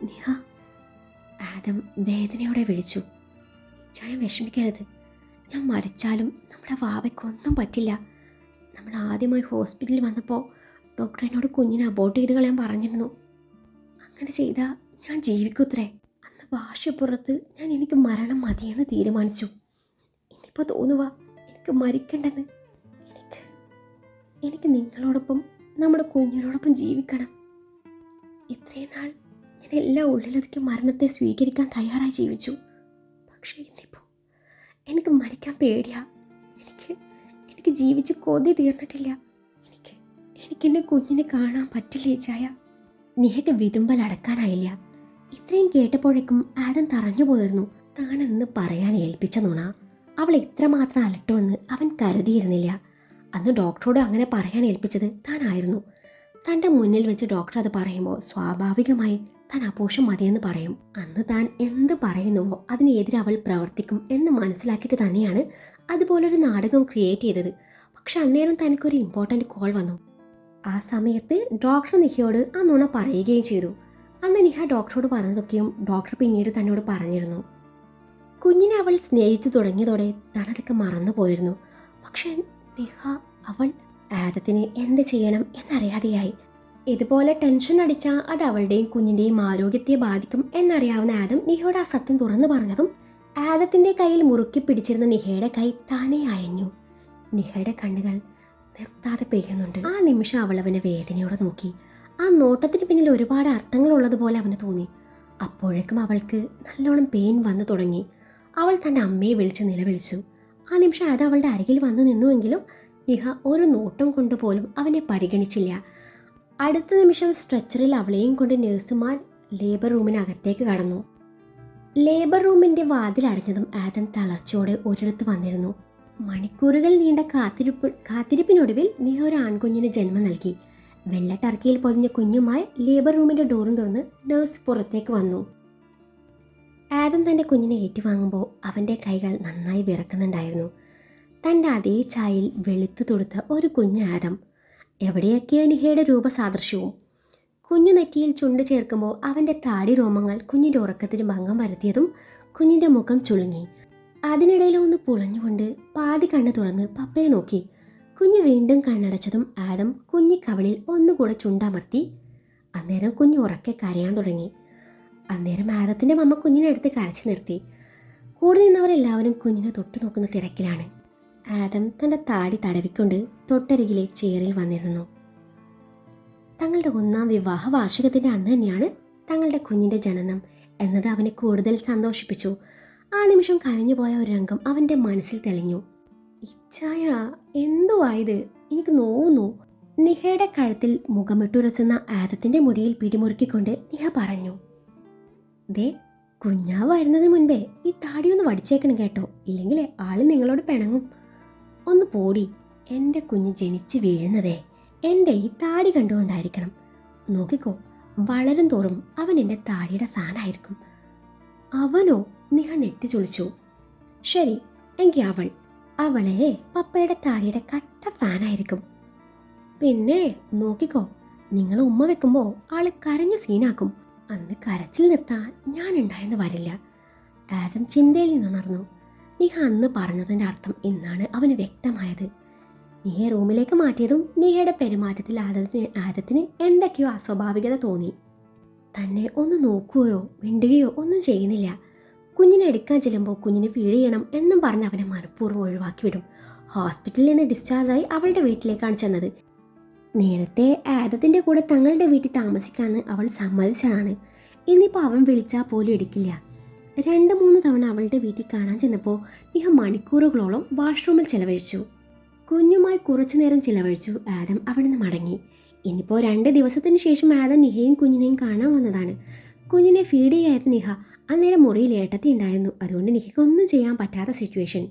നിഹ, ആദം വേദനയോടെ വിളിച്ചു. ഇച്ചായ വിഷമിക്കരുത്. ഞാൻ മരിച്ചാലും നമ്മുടെ വാവയ്ക്കൊന്നും പറ്റില്ല. നമ്മൾ ആദ്യമായി ഹോസ്പിറ്റലിൽ വന്നപ്പോൾ ഡോക്ടർ എന്നോട് കുഞ്ഞിനെ അബോർട്ട് ചെയ്ത് കളയാൻ പറഞ്ഞിരുന്നു. അങ്ങനെ ചെയ്താൽ ഞാൻ ജീവിക്കുത്രേ. അന്ന് വാശിപ്പുറത്ത് ഞാൻ എനിക്ക് മരണം മതിയെന്ന് തീരുമാനിച്ചു. ഇനിയിപ്പോൾ തോന്നുക എനിക്ക് മരിക്കണ്ടെന്ന്. എനിക്ക് നിങ്ങളോടൊപ്പം നമ്മുടെ കുഞ്ഞിനോടൊപ്പം ജീവിക്കണം. ഇത്രയും നാൾ ഞാൻ എല്ലാം ഉള്ളിലൊതുക്കി മരണത്തെ സ്വീകരിക്കാൻ തയ്യാറായി ജീവിച്ചു. പക്ഷേ ഇന്നിപ്പോൾ എനിക്ക് മരിക്കാൻ പേടിയാ. എനിക്ക് ജീവിച്ച് കൊതി തീർന്നിട്ടില്ല. എനിക്കെൻ്റെ കുഞ്ഞിനെ കാണാൻ പറ്റില്ല ചായ. നിഹയ്ക്ക് വിതുമ്പൽ അടക്കാനായില്ല. ഇത്രയും കേട്ടപ്പോഴേക്കും ആദം തറഞ്ഞു പോയിരുന്നു. താനെന്ന് പറയാൻ ഏൽപ്പിച്ച നുണ അവൾ ഇത്രമാത്രം അലട്ടുമെന്ന് അവൻ കരുതിയിരുന്നില്ല. അന്ന് ഡോക്ടറോട് അങ്ങനെ പറയാൻ ഏൽപ്പിച്ചത് താനായിരുന്നു. തൻ്റെ മുന്നിൽ വെച്ച് ഡോക്ടർ അത് പറയുമ്പോൾ സ്വാഭാവികമായി താൻ അപോഷം മതിയെന്ന് പറയും. അന്ന് താൻ എന്ത് പറയുന്നുവോ അതിനെതിരെ അവൾ പ്രവർത്തിക്കും എന്ന് മനസ്സിലാക്കിയിട്ട് തന്നെയാണ് അതുപോലൊരു നാടകം ക്രിയേറ്റ് ചെയ്തത്. പക്ഷെ അന്നേരം തനിക്കൊരു ഇമ്പോർട്ടൻ്റ് കോൾ വന്നു. ആ സമയത്ത് ഡോക്ടർ നിഹയോട് ആ നുണ പറയുകയും ചെയ്തു. അന്ന് നിഹ ഡോക്ടറോട് പറഞ്ഞതൊക്കെയും ഡോക്ടർ പിന്നീട് തന്നോട് പറഞ്ഞിരുന്നു. കുഞ്ഞിനെ അവൾ സ്നേഹിച്ചു തുടങ്ങിയതോടെ താനതൊക്കെ മറന്നു പോയിരുന്നു. പക്ഷെ നിഹ അവൾ ആദത്തിന് എന്ത് ചെയ്യണം എന്നറിയാതെയായി. ഇതുപോലെ ടെൻഷൻ അടിച്ചാൽ അത് അവളുടെയും കുഞ്ഞിൻ്റെയും ആരോഗ്യത്തെ ബാധിക്കും എന്നറിയാവുന്ന ആദം നിഹയോട് ആ സത്യം തുറന്നു പറഞ്ഞതും ആദത്തിൻ്റെ കയ്യിൽ മുറുക്കി പിടിച്ചിരുന്ന നിഹയുടെ കൈ താനേ അയഞ്ഞു. നിഹയുടെ കണ്ണുകൾ നിർത്താതെ പെയ്യുന്നുണ്ട്. ആ നിമിഷം അവൾ അവനെ വേദനയോടെ നോക്കി. ആ നോട്ടത്തിന് പിന്നിൽ ഒരുപാട് അർത്ഥങ്ങളുള്ളതുപോലെ അവന് തോന്നി. അപ്പോഴേക്കും അവൾക്ക് നല്ലോണം പെയിൻ വന്നു തുടങ്ങി. അവൾ തൻ്റെ അമ്മയെ വിളിച്ച് നിലവിളിച്ചു. ആ നിമിഷം അത് അവളുടെ അരികിൽ വന്നു നിന്നുവെങ്കിലും നിഹ ഒരു നോട്ടം കൊണ്ടുപോലും അവനെ പരിഗണിച്ചില്ല. അടുത്ത നിമിഷം സ്ട്രെച്ചറിൽ അവളെയും കൊണ്ട് നഴ്സുമാർ ലേബർ റൂമിനകത്തേക്ക് കടന്നു. ലേബർ റൂമിൻ്റെ വാതിലടഞ്ഞതും ആദം തളർച്ചയോടെ ഒരിടത്ത് വന്നിരുന്നു. മണിക്കൂറുകൾ നീണ്ട കാത്തിരിപ്പിനൊടുവിൽ നിഹ ഒരു ആൺകുഞ്ഞിന് ജന്മം നൽകി. വെള്ള ടർക്കിയിൽ പൊതിഞ്ഞ കുഞ്ഞുമായി ലേബർ റൂമിൻ്റെ ഡോറും തുറന്ന് നഴ്സ് പുറത്തേക്ക് വന്നു. ആദം തൻ്റെ കുഞ്ഞിനെ ഏറ്റുവാങ്ങുമ്പോൾ അവൻ്റെ കൈകൾ നന്നായി വിറക്കുന്നുണ്ടായിരുന്നു. തൻ്റെ അതേ ചായയിൽ വെളുത്തു തൊടുത്ത ഒരു കുഞ്ഞ് ആദം. എവിടെയൊക്കെയോ നിഹയുടെ രൂപസാദൃശ്യവും. കുഞ്ഞു നെറ്റിയിൽ ചുണ്ട് ചേർക്കുമ്പോൾ അവൻ്റെ താടി രോമങ്ങൾ കുഞ്ഞിൻ്റെ ഉറക്കത്തിന് ഭംഗം വരുത്തിയതും കുഞ്ഞിൻ്റെ മുഖം ചുളുങ്ങി. അതിനിടയിൽ ഒന്ന് പുളഞ്ഞുകൊണ്ട് പാതി കണ്ണ് തുറന്ന് പപ്പയെ നോക്കി. കുഞ്ഞ് വീണ്ടും കണ്ണടച്ചതും ആദം കുഞ്ഞി കവിളിൽ ഒന്നുകൂടെ ചുണ്ടമർത്തി. അന്നേരം കുഞ്ഞ് ഉറക്കെ കരയാൻ തുടങ്ങി. അന്നേരം ആദത്തിൻ്റെ മമ്മ കുഞ്ഞിനെ എടുത്ത് കരച്ചു നിർത്തി. കൂടെ നിന്നവരെല്ലാവരും കുഞ്ഞിനെ തൊട്ടു നോക്കുന്ന തിരക്കിലാണ്. ആദം തൻ്റെ താടി തടവിക്കൊണ്ട് തൊട്ടരികിലെ ചെയറിൽ വന്നിരുന്നു. തങ്ങളുടെ 1ാം വിവാഹ വാർഷികത്തിൻ്റെ അന്ന് തന്നെയാണ് തങ്ങളുടെ കുഞ്ഞിൻ്റെ ജനനം എന്നത് അവനെ കൂടുതൽ സന്തോഷിപ്പിച്ചു. ആ നിമിഷം കഴിഞ്ഞുപോയ ഒരു രംഗം അവൻ്റെ മനസ്സിൽ തെളിഞ്ഞു. ഇച്ചായ, എന്തുവായത്? എനിക്ക് നോവുന്നു. നിഹയുടെ കഴുത്തിൽ മുഖമിട്ടുരച്ചുന്ന ആദത്തിന്റെ മുടിയിൽ പിടിമുറുക്കിക്കൊണ്ട് നിഹ പറഞ്ഞു. ദേ, കുഞ്ഞാവ് വരുന്നതിന് മുൻപേ ഈ താടിയൊന്ന് വടിച്ചേക്കണം കേട്ടോ, ഇല്ലെങ്കിൽ ആള് നിങ്ങളോട് പിണങ്ങും. ഒന്ന് പോടി. എൻ്റെ കുഞ്ഞ് ജനിച്ച് വീഴുന്നതേ എൻ്റെ ഈ താടി കണ്ടുകൊണ്ടായിരിക്കണം. നോക്കിക്കോ, വളരും തോറും അവൻ എൻ്റെ താടിയുടെ ഫാനായിരിക്കും. അവനോ? നിഹ നെറ്റി ചൊളിച്ചു. ശരി, എങ്കിൽ അവളെ പപ്പയുടെ താടിയുടെ കട്ട ഫാനായിരിക്കും. പിന്നെ നോക്കിക്കോ, നിങ്ങൾ ഉമ്മ വെക്കുമ്പോൾ ആള് കരഞ്ഞു സീനാക്കും. അന്ന് കരച്ചിൽ നിർത്താൻ ഞാൻ ഉണ്ടായെന്ന് വരില്ല. ആദം ചിന്തയിൽ നിന്നുണർന്നു. നിഹ അന്ന് പറഞ്ഞതിൻ്റെ അർത്ഥം ഇന്നാണ് അവന് വ്യക്തമായത്. നിഹയെ റൂമിലേക്ക് മാറ്റിയതും നിഹയുടെ പെരുമാറ്റത്തിൽ ആദത്തിന് എന്തൊക്കെയോ അസ്വാഭാവികത തോന്നി. തന്നെ ഒന്ന് നോക്കുകയോ മിണ്ടുകയോ ഒന്നും ചെയ്യുന്നില്ല. കുഞ്ഞിനെ എടുക്കാൻ ചെല്ലുമ്പോൾ കുഞ്ഞിനെ ഫീഡ് ചെയ്യണം എന്നും പറഞ്ഞ് അവനെ മനഃപൂർവ്വം ഒഴിവാക്കി വിടും. ഹോസ്പിറ്റലിൽ നിന്ന് ഡിസ്ചാർജായി അവളുടെ വീട്ടിലേക്കാണ് ചെന്നത്. നേരത്തെ ആദത്തിൻ്റെ കൂടെ തങ്ങളുടെ വീട്ടിൽ താമസിക്കാമെന്ന് അവൾ സമ്മതിച്ചതാണ്. ഇന്നിപ്പോൾ അവൻ വിളിച്ചാൽ പോലും എടുക്കില്ല. 2-3 തവണ അവളുടെ വീട്ടിൽ കാണാൻ ചെന്നപ്പോൾ നിഹ മണിക്കൂറുകളോളം വാഷ്റൂമിൽ ചെലവഴിച്ചു. കുഞ്ഞുമായി കുറച്ചു നേരം ചിലവഴിച്ചു ആദം അവിടുന്ന് മടങ്ങി. ഇനിയിപ്പോൾ 2 ദിവസത്തിന് ശേഷം ആദം നിഹയും കുഞ്ഞിനെയും കാണാൻ വന്നതാണ്. കുഞ്ഞിനെ ഫീഡ് ചെയ്യായിരുന്നു നിഹ. അന്നേരം മുറിയിൽ ഏട്ടത്തി ഉണ്ടായിരുന്നു. അതുകൊണ്ട് നിഹയ്ക്ക് ഒന്നും ചെയ്യാൻ പറ്റാത്ത സിറ്റുവേഷൻ.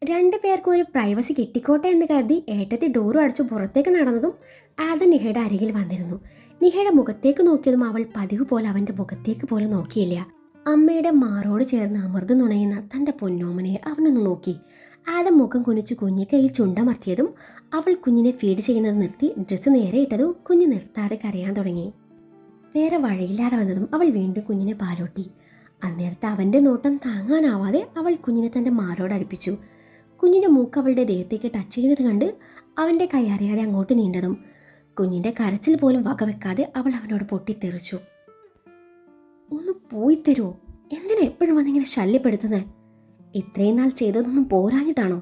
2 പേർക്കും ഒരു പ്രൈവസി കിട്ടിക്കോട്ടെ എന്ന് കരുതി ഏട്ടത്തി ഡോറും അടച്ചു പുറത്തേക്ക് നടന്നതും ആദം നിഹയുടെ അരികിൽ വന്നിരുന്നു. നിഹയുടെ മുഖത്തേക്ക് നോക്കിയതും അവൾ പതിവ് പോലെ അവൻ്റെ മുഖത്തേക്ക് പോലും നോക്കിയില്ല. അമ്മയുടെ മാറോട് ചേർന്ന് അമർന്ന് നുണയുന്ന തൻ്റെ പൊന്നോമനെ അവനൊന്ന് നോക്കി. ആദം മുഖം കുനിച്ച് കുഞ്ഞി കയ്യിൽ ചുണ്ടമർത്തിയതും അവൾ കുഞ്ഞിനെ ഫീഡ് ചെയ്യുന്നത് നിർത്തി ഡ്രസ്സ് നേരെ ഇട്ടതും കുഞ്ഞ് നിർത്താതെ കരയാൻ തുടങ്ങി. വേറെ വഴിയില്ലാതെ വന്നതും അവൾ വീണ്ടും കുഞ്ഞിനെ പാലോട്ടി. അന്നേരത്തെ അവൻ്റെ നോട്ടം താങ്ങാനാവാതെ അവൾ കുഞ്ഞിനെ തൻ്റെ മാറോട് അടുപ്പിച്ചു. കുഞ്ഞിൻ്റെ മൂക്ക് അവളുടെ ദേഹത്തേക്ക് ടച്ച് ചെയ്യുന്നത് കണ്ട് അവൻ്റെ കൈ അറിയാതെ അങ്ങോട്ട് നീണ്ടതും കുഞ്ഞിൻ്റെ കരച്ചിൽ പോലും വകവെക്കാതെ അവൾ അവനോട് പൊട്ടിത്തെറിച്ചു. ഒന്ന് പോയി തരുമോ? എന്തിനാ എപ്പോഴും വന്നിങ്ങനെ ശല്യപ്പെടുത്തുന്നത്? ഇത്രയും നാൾ ചെയ്തതൊന്നും പോരാഞ്ഞിട്ടാണോ?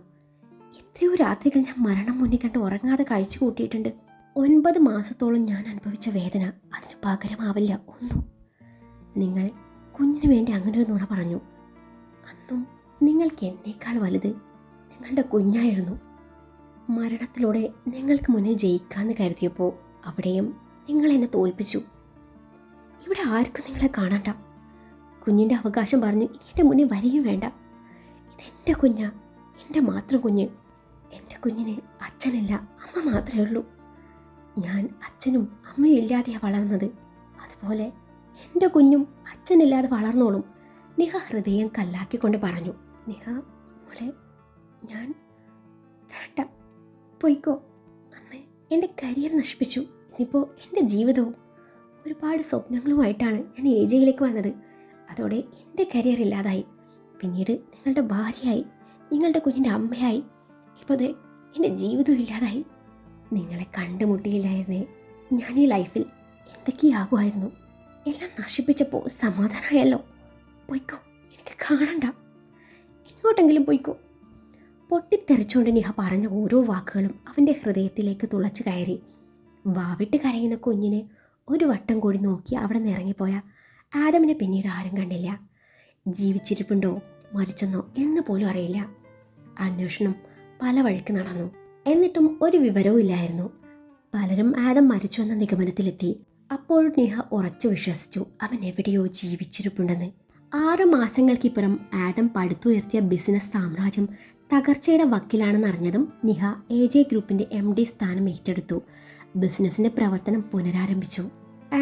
എത്രയോ രാത്രികൾ ഞാൻ മരണം മുന്നിൽ കണ്ട് ഉറങ്ങാതെ കഴിച്ചു കൂട്ടിയിട്ടുണ്ട്. 9 മാസത്തോളം ഞാൻ അനുഭവിച്ച വേദന അതിന് പകരമാവില്ല ഒന്നും. നിങ്ങൾ കുഞ്ഞിന് വേണ്ടി അങ്ങനെ ഒരു നുണ പറഞ്ഞു. അന്നും നിങ്ങൾക്ക് എന്നേക്കാൾ വലുത് നിങ്ങളുടെ കുഞ്ഞായിരുന്നു. മരണത്തിലൂടെ നിങ്ങൾക്ക് മുന്നിൽ ജയിക്കാമെന്ന് കരുതിയപ്പോൾ അവിടെയും നിങ്ങൾ എന്നെ തോൽപ്പിച്ചു. ഇവിടെ ആർക്കും നിങ്ങളെ കാണണ്ട. കുഞ്ഞിൻ്റെ അവകാശം പറഞ്ഞ് എൻ്റെ മുന്നിൽ വരികയും വേണ്ട. ഇതെൻ്റെ കുഞ്ഞാ, എൻ്റെ മാത്രം കുഞ്ഞ്. എൻ്റെ കുഞ്ഞിന് അച്ഛനില്ല, അമ്മ മാത്രമേ ഉള്ളൂ. ഞാൻ അച്ഛനും അമ്മയും ഇല്ലാതെയാണ് വളർന്നത്. അതുപോലെ എൻ്റെ കുഞ്ഞും അച്ഛനില്ലാതെ വളർന്നോളും. നിഹ ഹൃദയം കല്ലാക്കിക്കൊണ്ട് പറഞ്ഞു. നിഹ മോളെ, ഞാൻ വേണ്ട, പോയിക്കോ. അന്ന് എൻ്റെ കരിയർ നശിപ്പിച്ചു. ഇനിയിപ്പോൾ എൻ്റെ ജീവിതവും. ഒരുപാട് സ്വപ്നങ്ങളുമായിട്ടാണ് ഞാൻ ഏജയിലേക്ക് വന്നത്. അതോടെ എൻ്റെ കരിയർ ഇല്ലാതായി. പിന്നീട് നിങ്ങളുടെ ഭാര്യയായി, നിങ്ങളുടെ കുഞ്ഞിൻ്റെ അമ്മയായി. ഇപ്പോൾ ദേ എൻ്റെ ജീവിതവും ഇല്ലാതായി. നിങ്ങളെ കണ്ടുമുട്ടിയില്ലായിരുന്നേ ഞാൻ ഈ ലൈഫിൽ എന്തൊക്കെയാകുമായിരുന്നു. എല്ലാം നശിപ്പിച്ചപ്പോൾ സമാധാനമായല്ലോ. പൊയ്ക്കോ, എനിക്ക് കാണണ്ട. എങ്ങോട്ടെങ്കിലും പൊയ്ക്കോ. പൊട്ടിത്തെറിച്ചുകൊണ്ട് നിഹ പറഞ്ഞ ഓരോ വാക്കുകളും അവൻ്റെ ഹൃദയത്തിലേക്ക് തുളച്ചു കയറി. വാവിട്ട് കരയുന്ന കുഞ്ഞിനെ ഒരു വട്ടം കൂടി നോക്കി അവിടെ നിന്ന് ഇറങ്ങിപ്പോയ ആദമിനെ പിന്നീട് ആരും കണ്ടില്ല. ജീവിച്ചിരിപ്പുണ്ടോ മരിച്ചെന്നോ എന്ന് പോലും അറിയില്ല. അന്വേഷണം പല വഴിക്ക് നടന്നു. എന്നിട്ടും ഒരു വിവരവും ഇല്ലായിരുന്നു. പലരും ആദം മരിച്ചു എന്ന നിഗമനത്തിലെത്തി. അപ്പോൾ നിഹ ഉറച്ചു വിശ്വസിച്ചു അവൻ എവിടെയോ ജീവിച്ചിരിപ്പുണ്ടെന്ന്. 6 മാസങ്ങൾക്കിപ്പുറം ആദം പടുത്തുയർത്തിയ ബിസിനസ് സാമ്രാജ്യം തകർച്ചയുടെ വക്കിലാണെന്നറിഞ്ഞതും നിഹ AJ ഗ്രൂപ്പിൻ്റെ MD സ്ഥാനം ഏറ്റെടുത്തു. ബിസിനസിൻ്റെ പ്രവർത്തനം പുനരാരംഭിച്ചു.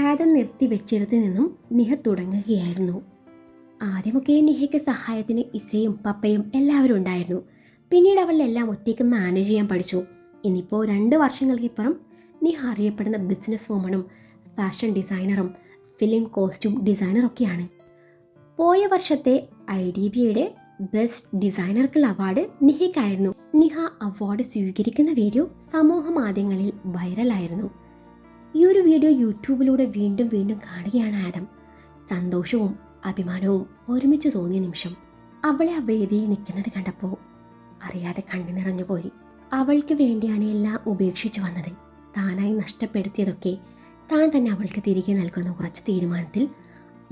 ആദം നിർത്തിവെച്ചിടത്ത് നിന്നും നിഹ തുടങ്ങുകയായിരുന്നു. ആദ്യമൊക്കെ നിഹയ്ക്ക് സഹായത്തിന് ഇസയും പപ്പയും എല്ലാവരും ഉണ്ടായിരുന്നു. പിന്നീട് അവളെല്ലാം ഒറ്റയ്ക്ക് മാനേജ് ചെയ്യാൻ പഠിച്ചു. ഇനിയിപ്പോൾ 2 വർഷങ്ങൾക്കിപ്പുറം നിഹ അറിയപ്പെടുന്ന ബിസിനസ് വുമണും ഫാഷൻ ഡിസൈനറും ഫിലിം കോസ്റ്റ്യൂം ഡിസൈനറൊക്കെയാണ്. പോയ വർഷത്തെ IDBയുടെ ബെസ്റ്റ് ഡിസൈനർക്കുള്ള അവാർഡ് നിഹയ്ക്കായിരുന്നു. നിഹ അവാർഡ് സ്വീകരിക്കുന്ന വീഡിയോ സമൂഹ മാധ്യമങ്ങളിൽ വൈറലായിരുന്നു. ഈ ഒരു വീഡിയോ യൂട്യൂബിലൂടെ വീണ്ടും വീണ്ടും കാണുകയാണ് ആദം. സന്തോഷവും അഭിമാനവും ഒരുമിച്ച് തോന്നിയ നിമിഷം. അവളെ ആ വേദിയിൽ നിൽക്കുന്നത് കണ്ടപ്പോൾ അറിയാതെ കണ്ണു നിറഞ്ഞുപോയി. അവൾക്ക് വേണ്ടിയാണ് എല്ലാം ഉപേക്ഷിച്ചു വന്നത്. താനായി നഷ്ടപ്പെടുത്തിയതൊക്കെ താൻ തന്നെ അവൾക്ക് തിരികെ നൽകുന്ന ഉറച്ച തീരുമാനത്തിൽ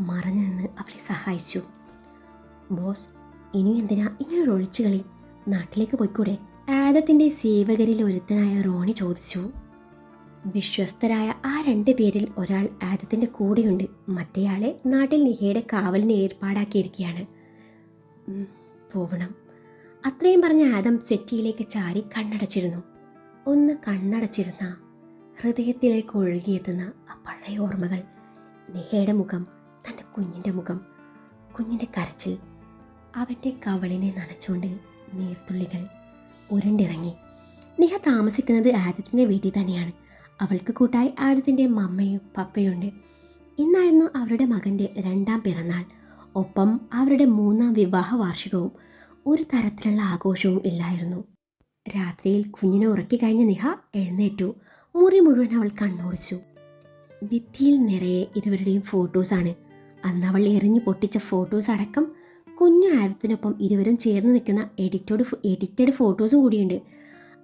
മറഞ്ഞു നിന്ന് അവളെ സഹായിച്ചു. ബോസ്, ഇനി എന്തിനാ ഇങ്ങനൊരു ഒഴിച്ചുകളി? നാട്ടിലേക്ക് പോയിക്കൂടെ? ആദത്തിൻ്റെ സേവകരിൽ ഒരുത്തനായ റോണി ചോദിച്ചു. വിശ്വസ്തരായ ആ 2 പേരിൽ ഒരാൾ ആദത്തിൻ്റെ കൂടെയുണ്ട്, മറ്റേയാളെ നാട്ടിൽ നിഹയുടെ കാവലിന് ഏർപ്പാടാക്കിയിരിക്കുകയാണ്. പോവണം. അത്രയും പറഞ്ഞ ആദം സെറ്റിയിലേക്ക് ചാരി കണ്ണടച്ചിരുന്നു. ഒന്ന് കണ്ണടച്ചിരുന്ന ഹൃദയത്തിലേക്ക് ഒഴുകിയെത്തുന്ന ആ പഴയ ഓർമ്മകൾ. നിഹയുടെ മുഖം, തൻ്റെ കുഞ്ഞിൻ്റെ മുഖം, കുഞ്ഞിൻ്റെ കരച്ചിൽ, അവൻ്റെ കവളിനെ നനച്ചുകൊണ്ട് നീർത്തുള്ളികൾ ഉരുണ്ടിറങ്ങി. നിഹ താമസിക്കുന്നത് ആദത്തിൻ്റെ വീട്ടിൽ തന്നെയാണ്. അവൾക്ക് കൂട്ടായി ആദത്തിൻ്റെ മമ്മയും പപ്പയുണ്ട്. ഇന്നായിരുന്നു അവരുടെ മകൻ്റെ 2ാം പിറന്നാൾ. ഒപ്പം അവരുടെ 3ാം വിവാഹ വാർഷികവും. ഒരു തരത്തിലുള്ള ആഘോഷവും ഇല്ലായിരുന്നു. രാത്രിയിൽ കുഞ്ഞിനെ ഉറക്കിക്കഴിഞ്ഞ നിഹ എഴുന്നേറ്റു. മുറി മുഴുവൻ അവൾ കണ്ണോടിച്ചു. ഭിത്തിയിൽ നിറയെ ഇരുവരുടെയും ഫോട്ടോസാണ്. അന്ന് അവൾ എറിഞ്ഞു പൊട്ടിച്ച ഫോട്ടോസ് അടക്കം കുഞ്ഞു ആദത്തിനൊപ്പം ഇരുവരും ചേർന്ന് നിൽക്കുന്ന എഡിറ്റഡ് ഫോട്ടോസും കൂടിയുണ്ട്.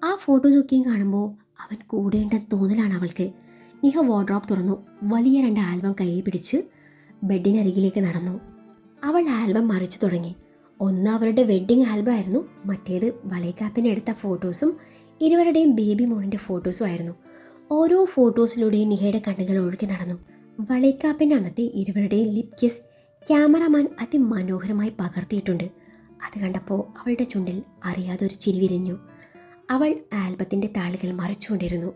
ആ ഫോട്ടോസൊക്കെയും കാണുമ്പോൾ അവൻ കൂടെയുണ്ടെന്ന് തോന്നലാണ് അവൾക്ക്. നിഹ വാർഡ്രോബ് തുറന്നു. വലിയ 2 ആൽബം കയ്യിൽ പിടിച്ച് ബെഡിനരികിലേക്ക് നടന്നു. അവൾ ആൽബം മറിച്ചു തുടങ്ങി. ഒന്ന് അവരുടെ വെഡ്ഡിങ് ആൽബം ആയിരുന്നു, മറ്റേത് വളേക്കാപ്പിന് എടുത്ത ഫോട്ടോസും ഇരുവരുടെയും ബേബി മോണിൻ്റെ ഫോട്ടോസും ആയിരുന്നു. ഓരോ ഫോട്ടോസിലൂടെയും നിഹയുടെ കണ്ണുകൾ ഒഴുകി നടന്നു. വളേക്കാപ്പിൻ്റെ അന്നത്തെ ഇരുവരുടെയും ലിപ് കിസ് ക്യാമറമാൻ അതിമനോഹരമായി പകർത്തിയിട്ടുണ്ട്. അത് കണ്ടപ്പോൾ അവളുടെ ചുണ്ടിൽ അറിയാതെ ഒരു ചിരി വിരിഞ്ഞു. അവൾ ആൽബത്തിൻ്റെ താളുകൾ മറിച്ചുകൊണ്ടിരുന്നു.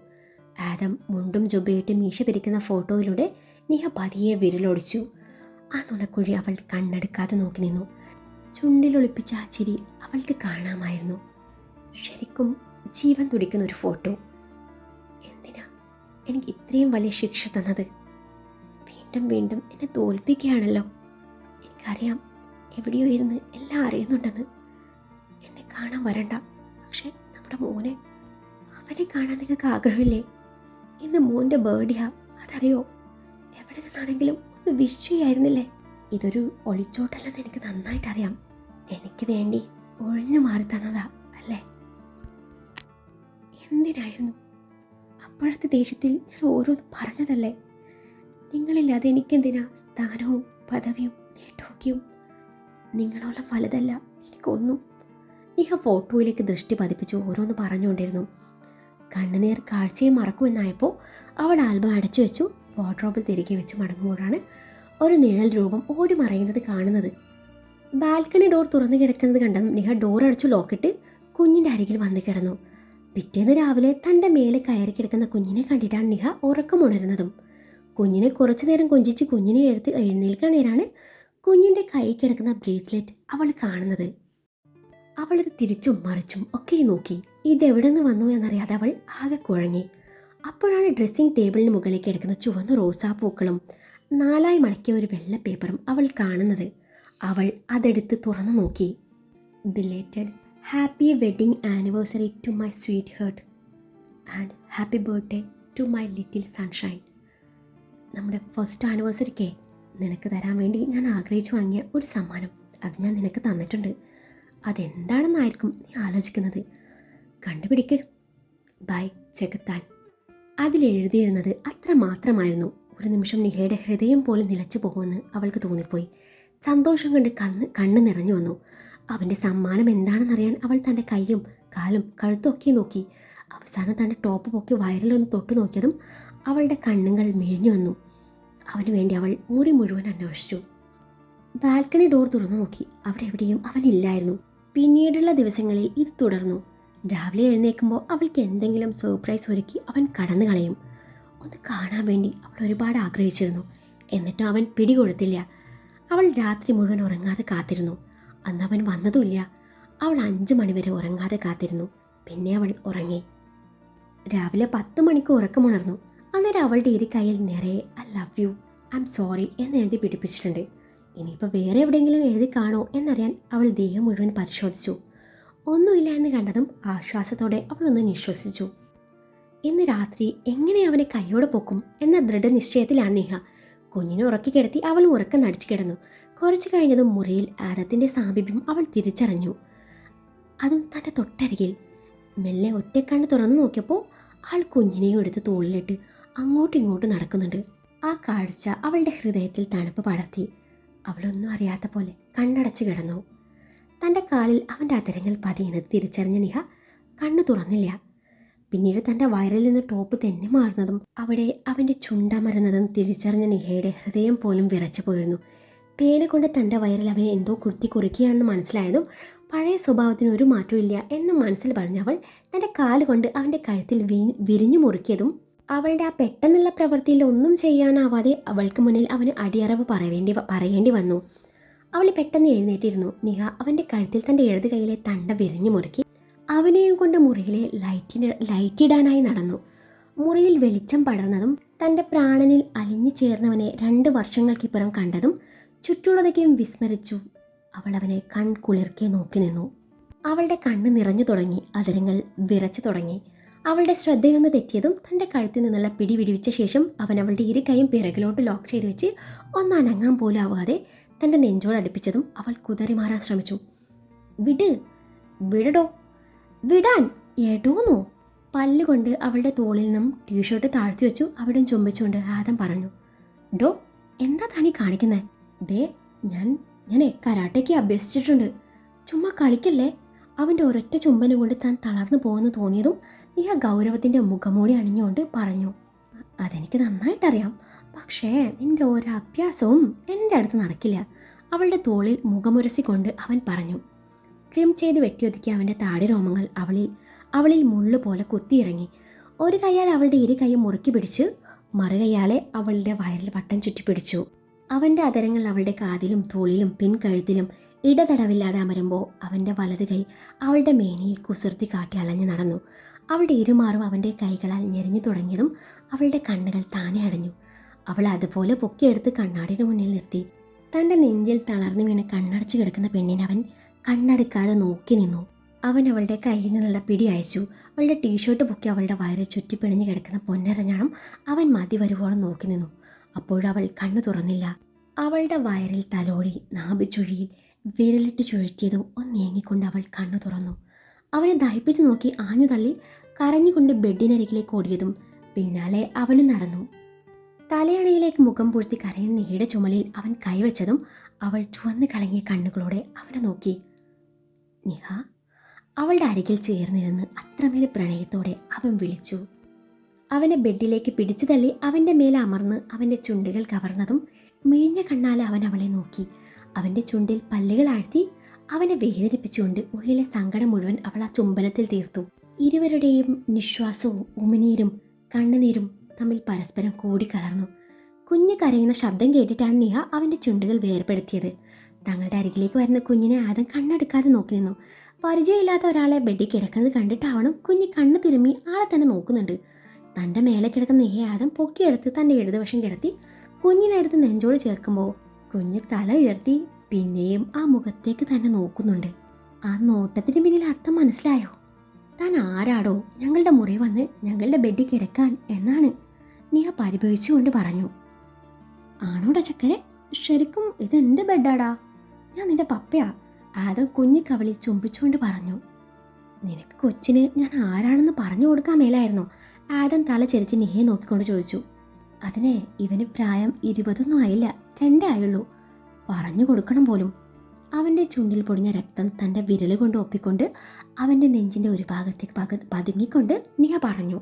ആദം മുണ്ടും ജുബയിട്ട് മീശ പിരിക്കുന്ന ഫോട്ടോയിലൂടെ നിഹ പതിയെ വിരലൊടിച്ചു. ആ നുണക്കുഴി അവൾ കണ്ണെടുക്കാതെ നോക്കി നിന്നു. ചുണ്ടിലൊളിപ്പിച്ച ആ ചിരി അവൾക്ക് കാണാമായിരുന്നു. ശരിക്കും ജീവൻ തുടിക്കുന്ന ഒരു ഫോട്ടോ. എന്തിനാ എനിക്ക് ഇത്രയും വലിയ ശിക്ഷ തന്നത്? വീണ്ടും വീണ്ടും എന്നെ തോൽപ്പിക്കുകയാണല്ലോ. എനിക്കറിയാം എവിടെയോ ഇരുന്ന് എല്ലാം അറിയുന്നുണ്ടെന്ന്. എന്നെ കാണാൻ വരണ്ട, പക്ഷെ നമ്മുടെ മോനെ, അവനെ കാണാൻ നിങ്ങൾക്ക് ആഗ്രഹമില്ലേ? ഇന്ന് മോൻ്റെ ബേർഡേയാ, അതറിയോ? എവിടെ നിന്നാണെങ്കിലും ഒന്ന് വിഷ് ചെയ്യായിരുന്നില്ലേ? ഇതൊരു ഒളിച്ചോട്ടല്ലെന്ന് എനിക്ക് നന്നായിട്ട് അറിയാം. എനിക്ക് വേണ്ടി ഒഴിഞ്ഞു മാറി തന്നതാ അല്ലേ? എന്തിനായിരുന്നു? അപ്പോഴത്തെ ദേഷ്യത്തിൽ ഞാൻ ഓരോന്ന് പറഞ്ഞതല്ലേ? നിങ്ങളില്ലാതെ എനിക്കെന്തിനാ സ്ഥാനവും പദവിയും നേട്ടമൊക്കെയും? നിങ്ങളോളം വലുതല്ല എനിക്കൊന്നും. നിഹ ഫോട്ടോയിലേക്ക് ദൃഷ്ടി പതിപ്പിച്ച് ഓരോന്ന് പറഞ്ഞുകൊണ്ടിരുന്നു. കണ്ണുനീർ കാഴ്ചയെ മറക്കുമെന്നായപ്പോൾ അവൾ ആൽബം അടച്ചു വെച്ചു. വാർഡ്രോബിൽ തിരികെ വെച്ച് മടങ്ങുമ്പോഴാണ് ഒരു നിഴൽ രൂപം ഓടി മറയുന്നത് കാണുന്നത്. ബാൽക്കണി ഡോർ തുറന്നു കിടക്കുന്നത് കണ്ടതും നിഹ ഡോർ അടച്ചു ലോക്കിട്ട് കുഞ്ഞിൻ്റെ അരികിൽ വന്ന് കിടന്നു. പിറ്റേന്ന് രാവിലെ തൻ്റെ മേലെ കയറി കിടക്കുന്ന കുഞ്ഞിനെ കണ്ടിട്ടാണ് നിഹ ഉറക്കമുണരുന്നതും. കുഞ്ഞിനെ കുറച്ചു നേരം കൊഞ്ചിച്ച് കുഞ്ഞിനെ എടുത്ത് എഴുന്നേൽക്കാൻ നേരാണ് കുഞ്ഞിൻ്റെ കൈ കിടക്കുന്ന ബ്രേസ്ലെറ്റ് അവൾ കാണുന്നത്. അവളത് തിരിച്ചും മറിച്ചും ഒക്കെ നോക്കി. ഇതെവിടെ നിന്ന് വന്നു എന്നറിയാതെ അവൾ ആകെ കുഴങ്ങി. അപ്പോഴാണ് ഡ്രസ്സിംഗ് ടേബിളിന് മുകളിലേക്ക് കിടക്കുന്ന ചുവന്ന റോസാപ്പൂക്കളും 4ആയി മടക്കിയ ഒരു വെള്ള പേപ്പറും അവൾ കാണുന്നത്. അവൾ അതെടുത്ത് തുറന്നു നോക്കി. Belated happy wedding anniversary to my sweetheart and happy birthday to my little sunshine. നമ്മുടെ ഫസ്റ്റ് ആനിവേഴ്സറിക്ക് നിനക്ക് തരാൻ വേണ്ടി ഞാൻ ആഗ്രഹിച്ചു വാങ്ങിയ ഒരു സമ്മാനം, അത് ഞാൻ നിനക്ക് തന്നിട്ടുണ്ട്. അതെന്താണെന്നായിരിക്കും നീ ആലോചിക്കുന്നത്. കണ്ടുപിടിക്ക്. ബൈ ജഗത്താൻ. അതിലെഴുതിയിരുന്നത് അത്ര മാത്രമായിരുന്നു. ഒരു നിമിഷം നിഹയുടെ ഹൃദയം പോലും നിലച്ചു പോകുമെന്ന് അവൾക്ക് തോന്നിപ്പോയി. സന്തോഷം കണ്ട് കണ്ണ് നിറഞ്ഞു വന്നു. അവൻ്റെ സമ്മാനം എന്താണെന്നറിയാൻ അവൾ തൻ്റെ കൈയും കാലും കഴുത്തൊക്കെ നോക്കി. അവസാനം തൻ്റെ ടോപ്പ് പൊക്കി വയറിലൊന്ന് തൊട്ടു നോക്കിയതും അവളുടെ കണ്ണുകൾ മിഴിഞ്ഞു വന്നു. അവന് വേണ്ടി അവൾ മുറി മുഴുവൻ അന്വേഷിച്ചു. ബാൽക്കണി ഡോർ തുറന്നു നോക്കി. അവിടെ എവിടെയും അവനില്ലായിരുന്നു. പിന്നീടുള്ള ദിവസങ്ങളിൽ ഇത് തുടർന്നു. രാവിലെ എഴുന്നേൽക്കുമ്പോൾ അവൾക്ക് എന്തെങ്കിലും സർപ്രൈസ് ഒരുക്കി അവൻ കടന്നു കളയും. ഒന്ന് കാണാൻ വേണ്ടി അവൾ ഒരുപാട് ആഗ്രഹിച്ചിരുന്നു. എന്നിട്ടും അവൻ പിടികൊടുത്തില്ല. അവൾ രാത്രി മുഴുവൻ ഉറങ്ങാതെ കാത്തിരുന്നു. അന്ന് അവൻ വന്നതുമില്ല. അവൾ 5 മണിവരെ ഉറങ്ങാതെ കാത്തിരുന്നു. പിന്നെ അവൾ ഉറങ്ങി. രാവിലെ 10 മണിക്ക് ഉറക്കമുണർന്നു. അന്നേരം അവളുടെ കയ്യിൽ നിറയെ I love you, I'm sorry എന്നെഴുതി പിടിപ്പിച്ചിട്ടുണ്ട്. ഇനിയിപ്പോൾ വേറെ എവിടെയെങ്കിലും എഴുതി കാണോ എന്നറിയാൻ അവൾ ദേഹം മുഴുവൻ പരിശോധിച്ചു. ഒന്നുമില്ല എന്ന് കണ്ടതും ആശ്വാസത്തോടെ അവളൊന്ന് നിശ്വസിച്ചു. ഇന്ന് രാത്രി എങ്ങനെ അവനെ കൈയോടെ പൊക്കും എന്ന ദൃഢനിശ്ചയത്തിലാണ് നിഹ. കുഞ്ഞിനെ ഉറക്കി കിടത്തി അവൾ ഉറക്കം നടിച്ചു കിടന്നു. കുറച്ചു കഴിഞ്ഞതും മുറിയിൽ ആദത്തിൻ്റെ സാമീപ്യം അവൾ തിരിച്ചറിഞ്ഞു. അതും തൻ്റെ തൊട്ടരികിൽ. മെല്ലെ ഒറ്റക്കണ്ണ് തുറന്നു നോക്കിയപ്പോൾ ആൾ കുഞ്ഞിനെയും എടുത്ത് തോളിലിട്ട് അങ്ങോട്ടും ഇങ്ങോട്ടും നടക്കുന്നുണ്ട്. ആ കാഴ്ച അവളുടെ ഹൃദയത്തിൽ തണുപ്പ് പടർത്തി. അവളൊന്നും അറിയാത്ത പോലെ കണ്ണടച്ചു കിടന്നു. തൻ്റെ കാലിൽ അവൻ്റെ അതരങ്ങൾ പതിയുന്നത് തിരിച്ചറിഞ്ഞ നിഹ കണ്ണു തുറന്നില്ല. പിന്നീട് തൻ്റെ വയറിൽ നിന്ന് ടോപ്പ് തന്നെ മാറുന്നതും അവിടെ അവൻ്റെ ചുണ്ടമരുന്നതും തിരിച്ചറിഞ്ഞ നിഹയുടെ ഹൃദയം പോലും വിറച്ചു പോയിരുന്നു. പേന കൊണ്ട് തൻ്റെ വയറിൽ അവനെ എന്തോ കുത്തി കുറിക്കുകയാണെന്ന് മനസ്സിലായതും പഴയ സ്വഭാവത്തിന് ഒരു മാറ്റവും ഇല്ല എന്ന് മനസ്സിൽ പറഞ്ഞവൾ തൻ്റെ കാലുകൊണ്ട് അവൻ്റെ കഴുത്തിൽ വിരിഞ്ഞു മുറുക്കിയതും അവളുടെ ആ പെട്ടെന്നുള്ള പ്രവൃത്തിയിൽ ഒന്നും ചെയ്യാനാവാതെ അവൾക്ക് മുന്നിൽ അവന് അടിയറവ് പറയേണ്ടി വന്നു. അവൾ പെട്ടെന്ന് എഴുന്നേറ്റിരുന്നു. നിഹ അവൻ്റെ കഴുത്തിൽ തൻ്റെ ഇടത് കൈയിലെ തണ്ട വിരിഞ്ഞു മുറുക്കി അവനെയും കൊണ്ട് മുറിയിലെ ലൈറ്റിടാനായി നടന്നു. മുറിയിൽ വെളിച്ചം പടർന്നതും തൻ്റെ പ്രാണനിൽ അലിഞ്ഞു ചേർന്നവനെ 2 വർഷങ്ങൾക്കിപ്പുറം കണ്ടതും ചുറ്റുള്ളതൊക്കെയും വിസ്മരിച്ചു. അവൾ അവനെ കൺകുളിർക്കെ നോക്കി നിന്നു. അവളുടെ കണ്ണ് നിറഞ്ഞു തുടങ്ങി, അതരങ്ങൾ വിറച്ചു തുടങ്ങി. അവളുടെ ശ്രദ്ധയൊന്ന് തെറ്റിയതും തൻ്റെ കഴുത്തിൽ നിന്നുള്ള പിടി വിടുവിച്ച ശേഷം അവൻ അവളുടെ ഇരു കൈയും പിറകിലോട്ട് ലോക്ക് ചെയ്ത് വെച്ച് ഒന്നനങ്ങാൻ പോലും ആവാതെ തൻ്റെ നെഞ്ചോട് അടുപ്പിച്ചതും അവൾ കുതറി മാറാൻ ശ്രമിച്ചു. വിടടോ, വിടാൻ എടോന്നോ? പല്ലുകൊണ്ട് അവളുടെ തോളിൽ നിന്നും ടീഷർട്ട് താഴ്ത്തി വെച്ചു അവിടെ ചുംബിച്ചുകൊണ്ട് ആദം പറഞ്ഞു. ഡോ, എന്താ താനീ കാണിക്കുന്നേ? ദേ, ഞാൻ കരാട്ടയ്ക്ക് അഭ്യസിച്ചിട്ടുണ്ട്. ചുമ്മാ കളിക്കല്ലേ. അവൻ്റെ ഒരൊറ്റ ചുംബനം കൊണ്ട് താൻ തളർന്നു പോകുമെന്ന് തോന്നിയതും നിഹ ഗൗരവത്തിൻ്റെ മുഖംമൂടി അണിഞ്ഞുകൊണ്ട് പറഞ്ഞു. അതെനിക്ക് നന്നായിട്ടറിയാം, പക്ഷേ നിൻ്റെ ഓരോ അഭ്യാസവും എൻ്റെ അടുത്ത് നടക്കില്ല. അവളുടെ തോളിൽ മുഖമുരസിക്കൊണ്ട് അവൻ പറഞ്ഞു. ട്രിം ചെയ്ത് വെട്ടിയൊതുക്കിയ അവൻ്റെ താടി രോമങ്ങൾ അവളിൽ മുള്ളു പോലെ കുത്തിയിറങ്ങി. ഒരു കൈയാൽ അവളുടെ ഇരു കൈയും മുറുക്കി പിടിച്ച് മറുകൈയാലെ അവളുടെ വയറിൽ വട്ടം ചുറ്റിപ്പിടിച്ചു. അവൻ്റെ അതരങ്ങൾ അവളുടെ കാതിലും തോളിലും പിൻകഴുത്തിലും ഇടതടവില്ലാതെ അമരുമ്പോൾ അവൻ്റെ വലത് കൈ അവളുടെ മേനിയിൽ കുസൃതി കാട്ടി അലഞ്ഞു നടന്നു. അവളുടെ ഇരുമാറും അവൻ്റെ കൈകളാൽ ഞെരിഞ്ഞു തുടങ്ങിയതും അവളുടെ കണ്ണുകൾ താനെ അടഞ്ഞു. അവൾ അതുപോലെ പൊക്കിയെടുത്ത് കണ്ണാടിയുടെ മുന്നിൽ നിർത്തി. തൻ്റെ നെഞ്ചിൽ തളർന്നു വീണ് കണ്ണടച്ചു കിടക്കുന്ന പെണ്ണിനെ അവൻ കണ്ണടക്കാതെ നോക്കി നിന്നു. അവൻ അവളുടെ കയ്യിൽ നിന്നുള്ള പിടി അയച്ചു. അവളുടെ ടീഷർട്ട് പൊക്കി അവളുടെ വയറിൽ ചുറ്റിപ്പിണിഞ്ഞ് കിടക്കുന്ന പൊന്നരഞ്ഞാണം അവൻ മതി വരുവോളം നോക്കി നിന്നു. അപ്പോഴവൾ കണ്ണു തുറന്നില്ല. അവളുടെ വയറിൽ തലോടി നാഭിച്ചുഴിയിൽ വിരലിട്ട് ചുഴറ്റിയതും ഒന്നേങ്ങിക്കൊണ്ട് അവൾ കണ്ണു തുറന്നു. അവനെ ദഹിപ്പിച്ച് നോക്കി ആഞ്ഞു തള്ളി കരഞ്ഞുകൊണ്ട് ബെഡിനരികിലേക്ക് ഓടിയതും പിന്നാലെ അവനും നടന്നു. തലയണയിലേക്ക് മുഖം പൂഴ്ത്തി കരയുന്ന നിഹയുടെ ചുമലിൽ അവൻ കൈവച്ചതും അവൾ ചുവന്ന് കലങ്ങിയ കണ്ണുകളോടെ അവനെ നോക്കി. നിഹ, അവളുടെ അരികിൽ ചേർന്നിരുന്ന് അത്രമേൽ പ്രണയത്തോടെ അവൻ വിളിച്ചു. അവനെ ബെഡിലേക്ക് പിടിച്ചു തള്ളി അവൻ്റെ മേലെ അമർന്ന് അവൻ്റെ ചുണ്ടുകൾ കവർന്നതും മേഞ്ഞ കണ്ണാലെ അവൻ അവളെ നോക്കി. അവൻ്റെ ചുണ്ടിൽ പല്ലുകൾ ആഴ്ത്തി അവനെ വേദനിപ്പിച്ചുകൊണ്ട് ഉള്ളിലെ സങ്കടം മുഴുവൻ അവൾ ആ ചുംബനത്തിൽ തീർത്തു. ഇരുവരുടെയും നിശ്വാസവും ഉമിനീരും കണ്ണുനീരും തമ്മിൽ പരസ്പരം കൂടിക്കലർന്നു. കുഞ്ഞ് കരയുന്ന ശബ്ദം കേട്ടിട്ടാണ് നിഹ അവൻ്റെ ചുണ്ടുകൾ വേർപെടുത്തിയത്. തങ്ങളുടെ അരികിലേക്ക് വരുന്ന കുഞ്ഞിനെ ആദം കണ്ണെടുക്കാതെ നോക്കി നിന്നു. പരിചയമില്ലാത്ത ഒരാളെ ബെഡിൽ കിടക്കുന്നത് കണ്ടിട്ടാവണം കുഞ്ഞ് കണ്ണ് തിരുമ്മി ആളെ തന്നെ നോക്കുന്നുണ്ട്. തൻ്റെ മേലെ കിടക്കുന്ന നിഹയെ ആദം പൊക്കിയെടുത്ത് തൻ്റെ ഇടതുവശം കിടത്തി കുഞ്ഞിനെടുത്ത് നെഞ്ചോട് ചേർക്കുമ്പോൾ കുഞ്ഞ് തല ഉയർത്തി പിന്നെയും ആ മുഖത്തേക്ക് തന്നെ നോക്കുന്നുണ്ട്. ആ നോട്ടത്തിന് പിന്നിൽ അർത്ഥം മനസ്സിലായോ? താൻ ആരാടോ ഞങ്ങളുടെ മുറി വന്ന് ഞങ്ങളുടെ ബെഡിൽ കിടക്കാൻ എന്നാണ് നിഹ പരിഭവിച്ചുകൊണ്ട് പറഞ്ഞു. ആണോടാ ചക്കരെ, ശരിക്കും ഇതെൻ്റെ ബെഡാടാ, ഞാൻ നിന്റെ പപ്പയാ, ആദം കുഞ്ഞി കവളി ചുംബിച്ചുകൊണ്ട് പറഞ്ഞു. നിനക്ക് കൊച്ചിന് ഞാൻ ആരാണെന്ന് പറഞ്ഞു കൊടുക്കാൻ മേലായിരുന്നോ? ആദം തല ചെരിച്ച് നിഹയെ നോക്കിക്കൊണ്ട് ചോദിച്ചു. അതിന് ഇവന് പ്രായം 20 ആയില്ല, 2 ആയുള്ളൂ, പറഞ്ഞു കൊടുക്കണം പോലും. അവൻ്റെ ചുണ്ടിൽ പൊടിഞ്ഞ രക്തം തൻ്റെ വിരൽ കൊണ്ട് ഒപ്പിക്കൊണ്ട് അവൻ്റെ നെഞ്ചിൻ്റെ ഒരു ഭാഗത്തേക്ക് പതുങ്ങിക്കൊണ്ട് നിഹ പറഞ്ഞു.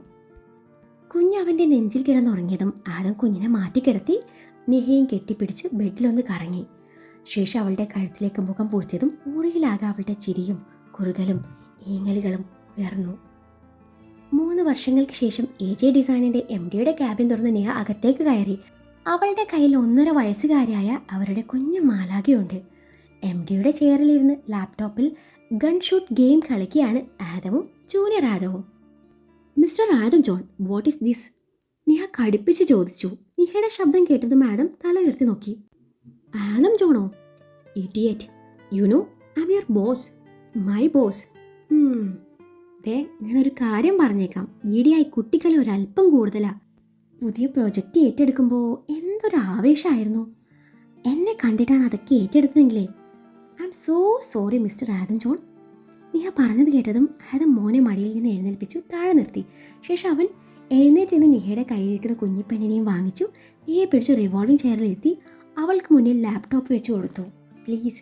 കുഞ്ഞ് അവൻ്റെ നെഞ്ചിൽ കിടന്നുറങ്ങിയതും ആദം കുഞ്ഞിനെ മാറ്റിക്കിടത്തി നിഹയും കെട്ടിപ്പിടിച്ച് ബെഡിലൊന്ന് കറങ്ങി. ശേഷം അവളുടെ കഴുത്തിലേക്ക് മുഖം പൂഴ്ത്തിയതും മുറിയിലാകെ അവളുടെ ചിരിയും കുറുകലും ഈങ്ങലുകളും ഉയർന്നു. 3 വർഷങ്ങൾക്ക് ശേഷം AJ ഡിസൈനിൻ്റെ MDയുടെ ക്യാബിൻ തുറന്ന് നിഹ അകത്തേക്ക് കയറി. അവളുടെ കയ്യിൽ 1.5 വയസ്സുകാരിയായ അവരുടെ കുഞ്ഞു മാലാഖയുണ്ട്. MDയുടെ ചെയറിലിരുന്ന് ലാപ്ടോപ്പിൽ ഗൺ ഷൂട്ട് ഗെയിം കളിക്കുകയാണ് ആദവും ജൂനിയർ ആദവും. Mister Adam John, what is this? Niha കടുപ്പിച്ച് ചോദിച്ചു. നിഹയുടെ ശബ്ദം കേട്ടതും ആദം തല ഉയർത്തി നോക്കി. ആദം ജോണോ? Idiot, you know I am your boss, my boss. ദേ, ഞാനൊരു കാര്യം പറഞ്ഞേക്കാം, ഈടിയായി കുട്ടികളെ ഒരല്പം കൂടുതലാണ്. പുതിയ പ്രൊജക്റ്റ് ഏറ്റെടുക്കുമ്പോൾ എന്തൊരു ആവേശമായിരുന്നു. എന്നെ കണ്ടിട്ടാണ് അതൊക്കെ ഏറ്റെടുത്തതെങ്കിലേ. I am so sorry mister Adam John. Niha പറഞ്ഞത് കേട്ടതും ആദം മോനെ മടിയിൽ നിന്ന് എഴുന്നേൽപ്പിച്ചു താഴെ നിർത്തി. ശേഷം അവൻ എഴുന്നേറ്റിരുന്ന് നിഹയുടെ കയ്യിലിരിക്കുന്ന കുഞ്ഞിപ്പെണ്ണിനെയും വാങ്ങിച്ചു നിഹയെ പിടിച്ച് റിവോൾവിംഗ് ചെയറിലെത്തി അവൾക്ക് മുന്നിൽ ലാപ്ടോപ്പ് വെച്ച് കൊടുത്തു. പ്ലീസ്,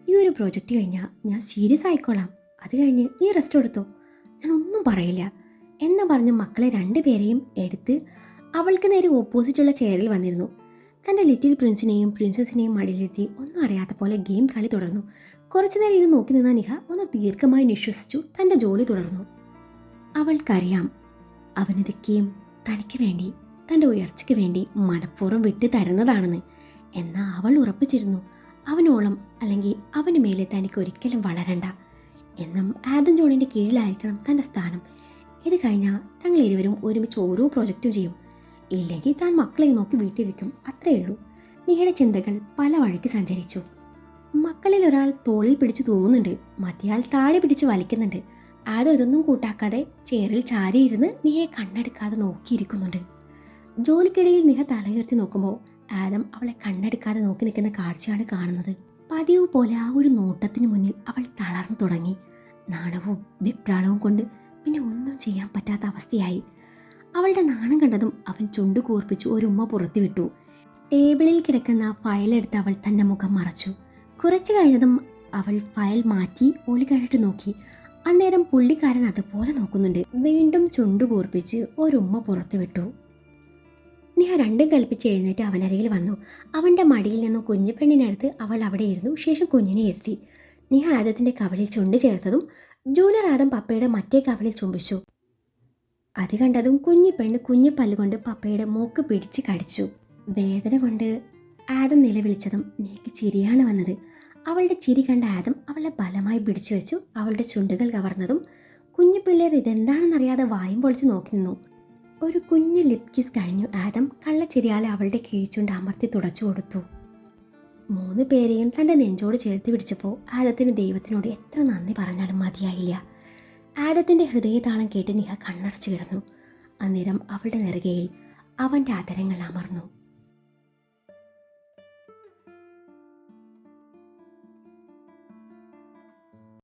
ഈ ഒരു പ്രൊജക്റ്റ് കഴിഞ്ഞാൽ ഞാൻ സീരിയസ് ആയിക്കോളാം, അത് കഴിഞ്ഞ് നീ റെസ്റ്റ് എടുത്തോ. ഞാൻ ഒന്നും പറയില്ല എന്ന് പറഞ്ഞ് മക്കളെ രണ്ടുപേരെയും എടുത്ത് അവൾക്ക് നേരെ ഓപ്പോസിറ്റുള്ള ചെയറിൽ വന്നിരുന്നു. തൻ്റെ ലിറ്റിൽ പ്രിൻസിനെയും പ്രിൻസസിനെയും മടിയിലെത്തി ഒന്നും അറിയാത്ത പോലെ ഗെയിം കളി തുടർന്നു. കുറച്ചു നേരം ഇത് നോക്കി നിന്ന നിഹ ഒന്ന് ദീർഘമായി നിശ്വസിച്ചു തൻ്റെ ജോലി തുടർന്നു. അവൾക്കറിയാം അവനിതൊക്കെയും തനിക്ക് വേണ്ടി, തൻ്റെ ഉയർച്ചയ്ക്ക് വേണ്ടി മനഃപൂർവ്വം വിട്ട് തരുന്നതാണെന്ന്. എന്നാൽ അവൾ ഉറപ്പിച്ചിരുന്നു അവനോളം അല്ലെങ്കിൽ അവന് മേലെ തനിക്ക് ഒരിക്കലും വളരണ്ട എന്നും. ആദം ജോണിൻ്റെ കീഴിലായിരിക്കണം തൻ്റെ സ്ഥാനം. ഇത് കഴിഞ്ഞാൽ തങ്ങൾ ഇരുവരും ഒരുമിച്ച് ഓരോ പ്രോജക്റ്റും ചെയ്യും. ഇല്ലെങ്കിൽ താൻ മക്കളെ നോക്കി വീട്ടിലിരിക്കും, അത്രയേ ഉള്ളൂ. നിഹയുടെ ചിന്തകൾ പല വഴിക്ക് സഞ്ചരിച്ചു. മക്കളിൽ ഒരാൾ തോളിൽ പിടിച്ച് തൂങ്ങുന്നുണ്ട്, മറ്റേയാൾ താഴെ പിടിച്ച് വലിക്കുന്നുണ്ട്. ആദം ഇതൊന്നും കൂട്ടാക്കാതെ ചെയറിൽ ചാരിയിരുന്ന് നിഹയെ കണ്ണെടുക്കാതെ നോക്കിയിരിക്കുന്നുണ്ട്. ജോലിക്കിടയിൽ നിഹ തലയുയർത്തി നോക്കുമ്പോൾ ആദം അവളെ കണ്ണെടുക്കാതെ നോക്കി നിൽക്കുന്ന കാഴ്ചയാണ് കാണുന്നത്. പതിവ് പോലെ ആ ഒരു നോട്ടത്തിന് മുന്നിൽ അവൾ തളർന്നു തുടങ്ങി. നാണവും വിപ്രാളവും കൊണ്ട് പിന്നെ ഒന്നും ചെയ്യാൻ പറ്റാത്ത അവസ്ഥയായി. അവളുടെ നാണം കണ്ടതും അവൻ ചുണ്ടു കൂർപ്പിച്ചു ഒരു ഉമ്മ പുറത്തു വിട്ടു. ടേബിളിൽ കിടക്കുന്ന ഫയലെടുത്ത് അവൾ തൻ്റെ മുഖം മറച്ചു. കുറച്ചു കഴിഞ്ഞതും അവൾ ഫയൽ മാറ്റി ഒളി കണ്ടിട്ട് നോക്കി. അന്നേരം പുള്ളിക്കാരൻ അതുപോലെ നോക്കുന്നുണ്ട്. വീണ്ടും ചുണ്ടു കൂർപ്പിച്ച് ഒരു ഉമ്മ പുറത്തു വിട്ടു. നിഹ രണ്ടും കൽപ്പിച്ച് എഴുന്നേറ്റ് അവനരികിൽ വന്നു. അവൻ്റെ മടിയിൽ നിന്നും കുഞ്ഞു പെണ്ണിനടുത്ത് അവൾ അവിടെ ഇരുന്നു. ശേഷം കുഞ്ഞിനെ ഇരുത്തി. നിഹ ആദത്തിൻ്റെ കവളിൽ ചുണ്ട് ചേർത്തതും ജൂനിയർ ആദം പപ്പയുടെ മറ്റേ കവളിൽ ചുംബിച്ചു. അത് കണ്ടതും കുഞ്ഞു പെണ്ണ് കുഞ്ഞു പല്ലുകൊണ്ട് പപ്പയുടെ മൂക്ക് പിടിച്ച് കടിച്ചു. വേദന കൊണ്ട് ആദം നിലവിളിച്ചതും നിഹയ്ക്ക് ചിരിയാണ് വന്നത്. അവളുടെ ചിരി കണ്ട ആദം അവളെ ബലമായി പിടിച്ചു വെച്ചു. അവളുടെ ചുണ്ടുകൾ കവർന്നതും കുഞ്ഞു പിള്ളേർ ഇതെന്താണെന്നറിയാതെ വായും പൊളിച്ച് നോക്കി നിന്നു. ഒരു കുഞ്ഞു ലിപ് കിസ് കഴിഞ്ഞു. ആദം കള്ളച്ചിരിയാലെ അവളുടെ കീഴ്ചുണ്ട് അമർത്തി തുടച്ചു കൊടുത്തു. 3 പേരെയും തൻ്റെ നെഞ്ചോട് ചേർത്ത് പിടിച്ചപ്പോൾ ആദത്തിന് ദൈവത്തിനോട് എത്ര നന്ദി പറഞ്ഞാലും മതിയായില്ല. ആദത്തിൻ്റെ ഹൃദയതാളം കേട്ട് നിഹ കണ്ണടച്ചു കിടന്നു. അന്നേരം അവളുടെ നെറുകയിൽ അവൻ്റെ ആദരങ്ങൾ അമർന്നു.